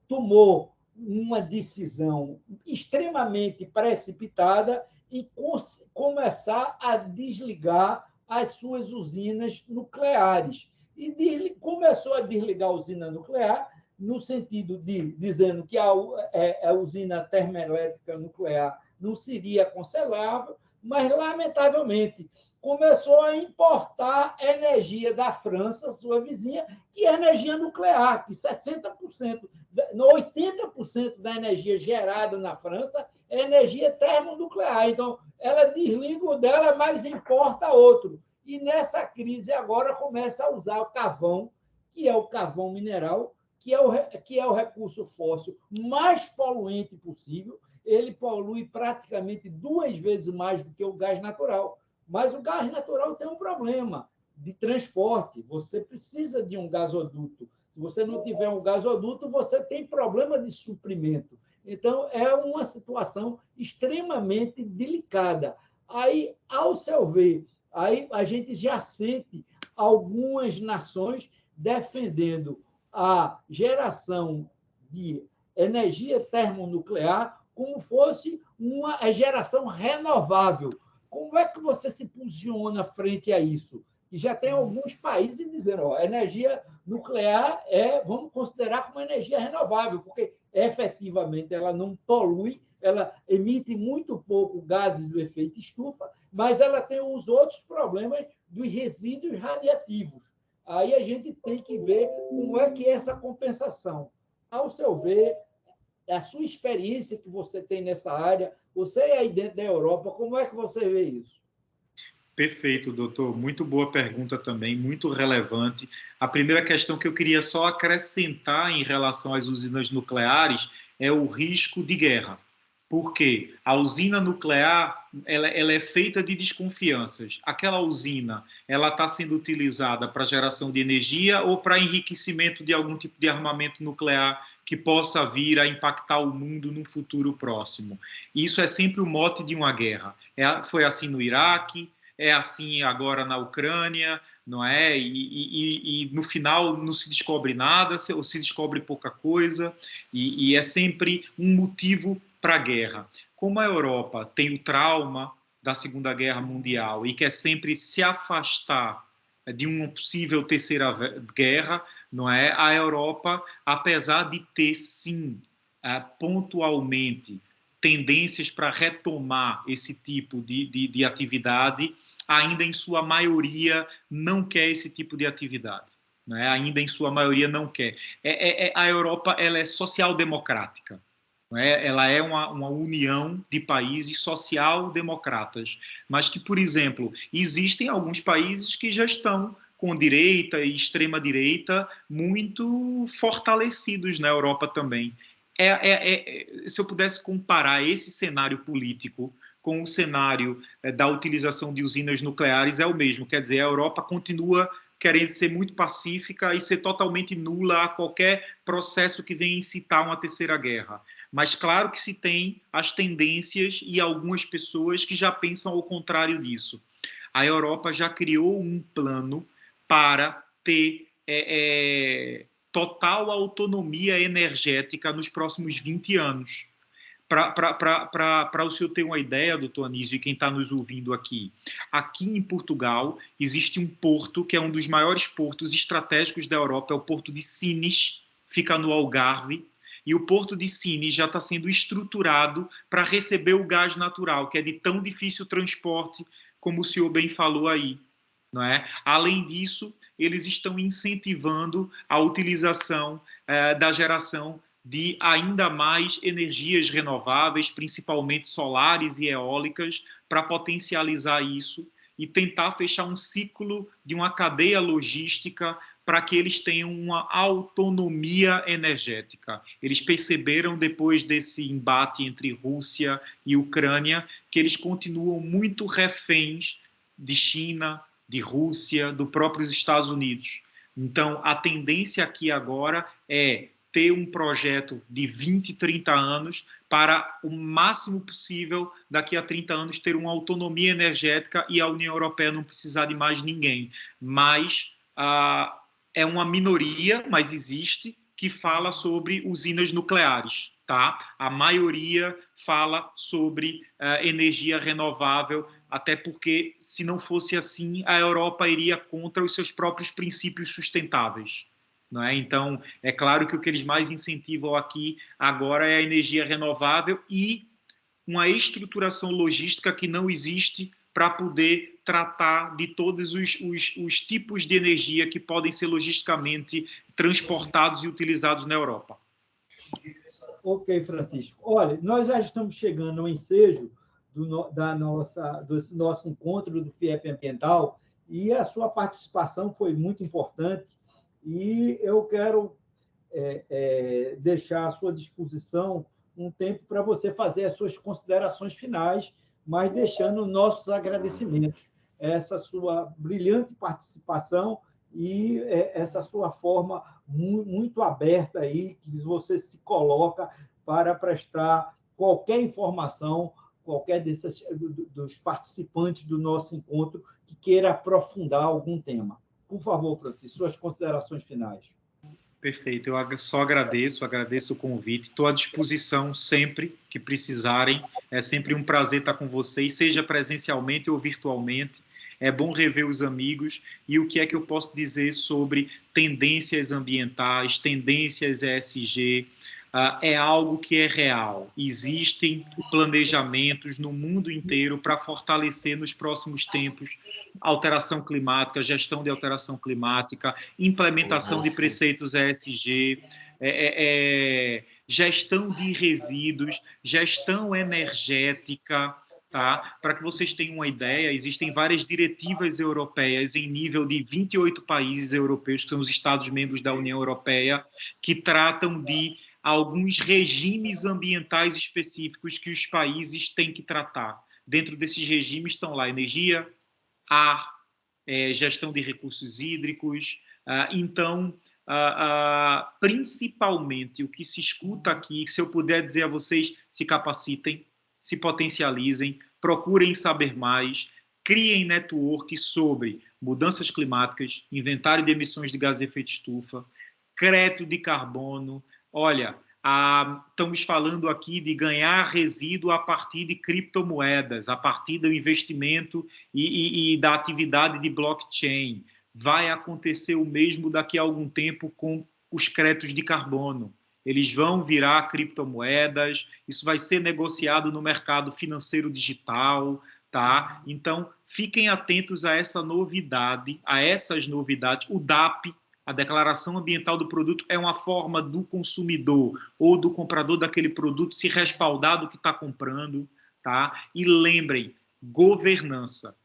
tomou uma decisão extremamente precipitada em começar a desligar as suas usinas nucleares. E começou a desligar a usina nuclear no sentido de dizendo que a usina termoelétrica nuclear não seria cancelável, mas, lamentavelmente, começou a importar energia da França, sua vizinha, que é energia nuclear, que 60%, 80% da energia gerada na França é energia termonuclear. Então, ela desliga o dela, mas importa outro. E nessa crise agora começa a usar o carvão, que é o carvão mineral, que é o recurso fóssil mais poluente possível. Ele polui praticamente 2 vezes mais do que o gás natural. Mas o gás natural tem um problema de transporte. Você precisa de um gasoduto. Se você não tiver um gasoduto, você tem problema de suprimento. Então, é uma situação extremamente delicada. Aí, ao seu ver, aí a gente já sente algumas nações defendendo a geração de energia termonuclear como fosse uma geração renovável. Como é que você se posiciona frente a isso? E já tem alguns países dizendo, ó, energia nuclear vamos considerar como energia renovável, porque efetivamente ela não polui, ela emite muito pouco gases do efeito estufa, mas ela tem os outros problemas dos resíduos radiativos. Aí a gente tem que ver como é que é essa compensação. Ao seu ver, a sua experiência que você tem nessa área, você é aí dentro da Europa, como é que você vê isso? Perfeito, doutor. Muito boa pergunta também, muito relevante. A primeira questão que eu queria só acrescentar em relação às usinas nucleares é o risco de guerra. Por quê? A usina nuclear ela é feita de desconfianças. Aquela usina ela está sendo utilizada para geração de energia ou para enriquecimento de algum tipo de armamento nuclear que possa vir a impactar o mundo no futuro próximo. Isso é sempre o mote de uma guerra. Foi assim no Iraque, é assim agora na Ucrânia, não é? E no final não se descobre nada, ou se descobre pouca coisa, e é sempre um motivo para a guerra. Como a Europa tem o trauma da Segunda Guerra Mundial e quer sempre se afastar de uma possível terceira guerra, não é? A Europa, apesar de ter, sim, pontualmente, tendências para retomar esse tipo de atividade, ainda em sua maioria não quer esse tipo de atividade. Não é? Ainda em sua maioria não quer. A Europa ela é social-democrática. Não é? Ela é uma união de países social-democratas. Mas que, por exemplo, existem alguns países que já estão com direita e extrema-direita muito fortalecidos na Europa também. Se eu pudesse comparar esse cenário político com o cenário da utilização de usinas nucleares, é o mesmo. Quer dizer, a Europa continua querendo ser muito pacífica e ser totalmente nula a qualquer processo que venha incitar uma terceira guerra. Mas claro que se tem as tendências e algumas pessoas que já pensam ao contrário disso. A Europa já criou um plano para ter total autonomia energética nos próximos 20 anos. Para o senhor ter uma ideia, doutor Anísio, e quem está nos ouvindo aqui em Portugal existe um porto que é um dos maiores portos estratégicos da Europa, é o porto de Sines, fica no Algarve, e o porto de Sines já está sendo estruturado para receber o gás natural, que é de tão difícil transporte, como o senhor bem falou aí. Não é? Além disso, eles estão incentivando a utilização da geração de ainda mais energias renováveis, principalmente solares e eólicas, para potencializar isso e tentar fechar um ciclo de uma cadeia logística para que eles tenham uma autonomia energética. Eles perceberam, depois desse embate entre Rússia e Ucrânia, que eles continuam muito reféns de China, de Rússia, dos próprios Estados Unidos. Então, a tendência aqui agora é ter um projeto de 20, 30 anos para o máximo possível, daqui a 30 anos, ter uma autonomia energética e a União Europeia não precisar de mais ninguém. Mas é uma minoria, mas existe, que fala sobre usinas nucleares. Tá? A maioria fala sobre energia renovável, até porque, se não fosse assim, a Europa iria contra os seus próprios princípios sustentáveis. Não é? Então, é claro que o que eles mais incentivam aqui agora é a energia renovável e uma estruturação logística que não existe para poder tratar de todos os tipos de energia que podem ser logisticamente transportados e utilizados na Europa. Ok, Francisco. Olha, nós já estamos chegando ao ensejo desse nosso encontro do FIEP Ambiental e a sua participação foi muito importante e eu quero deixar à sua disposição um tempo para você fazer as suas considerações finais, mas deixando nossos agradecimentos a essa sua brilhante participação e essa sua forma muito aberta aí, que você se coloca para prestar qualquer informação, qualquer dos participantes do nosso encontro que queira aprofundar algum tema. Por favor, Francisco, suas considerações finais. Perfeito, eu só agradeço o convite, estou à disposição sempre que precisarem, é sempre um prazer estar com vocês, seja presencialmente ou virtualmente, é bom rever os amigos e o que é que eu posso dizer sobre tendências ambientais, tendências ESG, é algo que é real. Existem planejamentos no mundo inteiro para fortalecer nos próximos tempos alteração climática, gestão de alteração climática, implementação de preceitos ESG, gestão de resíduos, gestão energética, tá? Para que vocês tenham uma ideia, existem várias diretivas europeias em nível de 28 países europeus, que são os Estados-membros da União Europeia, que tratam de alguns regimes ambientais específicos que os países têm que tratar. Dentro desses regimes estão lá energia, ar, gestão de recursos hídricos. Então, principalmente, o que se escuta aqui, se eu puder dizer a vocês, se capacitem, se potencializem, procurem saber mais, criem network sobre mudanças climáticas, inventário de emissões de gás de efeito estufa, crédito de carbono. Olha, estamos falando aqui de ganhar resíduo a partir de criptomoedas, a partir do investimento e da atividade de blockchain. Vai acontecer o mesmo daqui a algum tempo com os créditos de carbono. Eles vão virar criptomoedas, isso vai ser negociado no mercado financeiro digital, tá? Então, fiquem atentos a essa novidade, a essas novidades. O DAP, a Declaração Ambiental do Produto, é uma forma do consumidor ou do comprador daquele produto se respaldar do que está comprando, tá? E lembrem, governança.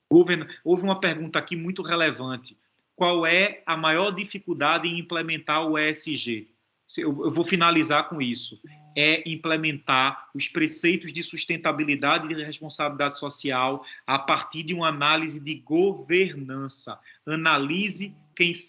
Houve uma pergunta aqui muito relevante. Qual é a maior dificuldade em implementar o ESG? Eu vou finalizar com isso. É implementar os preceitos de sustentabilidade e de responsabilidade social a partir de uma análise de governança. Analise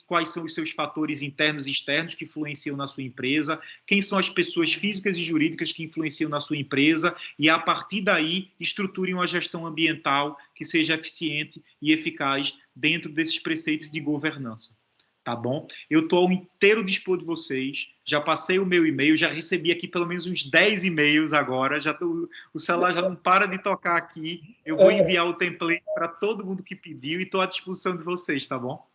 quais são os seus fatores internos e externos que influenciam na sua empresa, quem são as pessoas físicas e jurídicas que influenciam na sua empresa e, a partir daí, estruture uma gestão ambiental que seja eficiente e eficaz dentro desses preceitos de governança. Tá bom? Eu estou ao inteiro dispor de vocês, já passei o meu e-mail, já recebi aqui pelo menos uns 10 e-mails agora, o celular já não para de tocar aqui, eu vou enviar o template para todo mundo que pediu e estou à disposição de vocês, tá bom?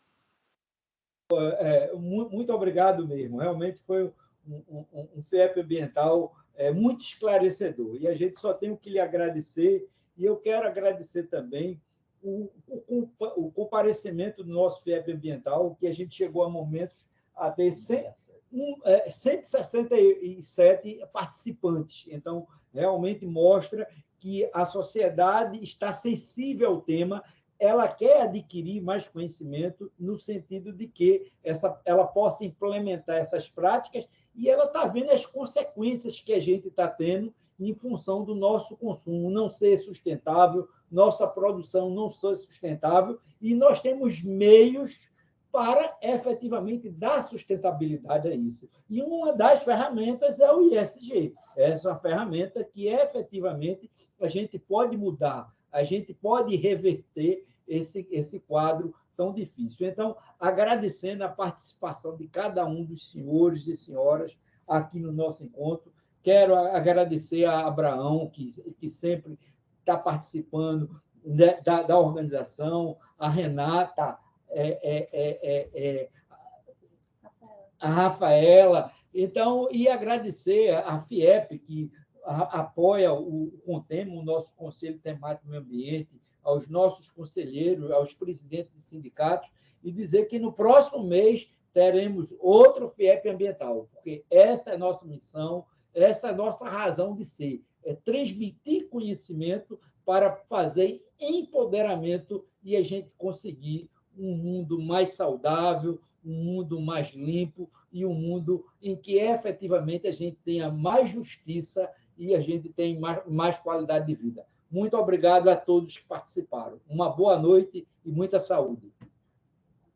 Muito obrigado mesmo, realmente foi um FIEP ambiental muito esclarecedor, e a gente só tem que lhe agradecer, e eu quero agradecer também o comparecimento do nosso FIEP ambiental, que a gente chegou a momentos a ter 167 participantes. Então, realmente mostra que a sociedade está sensível ao tema, ela quer adquirir mais conhecimento no sentido de que ela possa implementar essas práticas e ela está vendo as consequências que a gente está tendo em função do nosso consumo não ser sustentável, nossa produção não ser sustentável, e nós temos meios para efetivamente dar sustentabilidade a isso. E uma das ferramentas é o ISG. Essa é uma ferramenta que efetivamente a gente pode mudar, a gente pode reverter esse quadro tão difícil. Então, agradecendo a participação de cada um dos senhores e senhoras aqui no nosso encontro, quero agradecer a Abraão, que sempre está participando da organização, a Renata, a Rafaela, então, e agradecer a FIEP, que apoia o CONTEMA, o nosso Conselho Temático do Meio Ambiente, aos nossos conselheiros, aos presidentes de sindicatos, e dizer que no próximo mês teremos outro FIEP ambiental, porque essa é a nossa missão, essa é a nossa razão de ser, é transmitir conhecimento para fazer empoderamento e a gente conseguir um mundo mais saudável, um mundo mais limpo e um mundo em que efetivamente a gente tenha mais justiça e a gente tenha mais qualidade de vida. Muito obrigado a todos que participaram. Uma boa noite e muita saúde.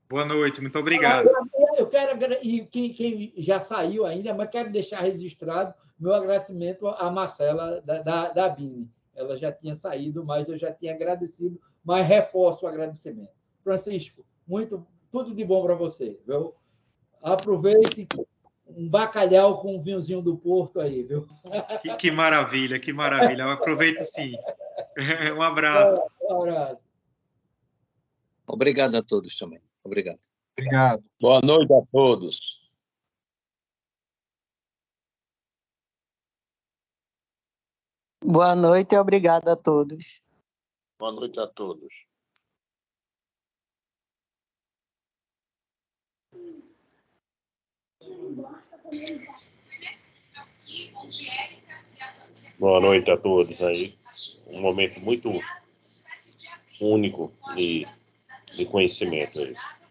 Boa noite, muito obrigado. Eu quero, e quem já saiu ainda, mas quero deixar registrado meu agradecimento à Marcela da Bini. Ela já tinha saído, mas eu já tinha agradecido, mas reforço o agradecimento. Francisco, tudo de bom para você, viu? Aproveite um bacalhau com um vinhozinho do Porto aí, viu? Que maravilha, que maravilha. Eu aproveito sim. Um abraço. Um abraço. Obrigado a todos também. Obrigado. Obrigado. Boa noite a todos. Boa noite e obrigado a todos. Boa noite a todos. Boa noite a todos aí. Um momento muito único de conhecimento esse.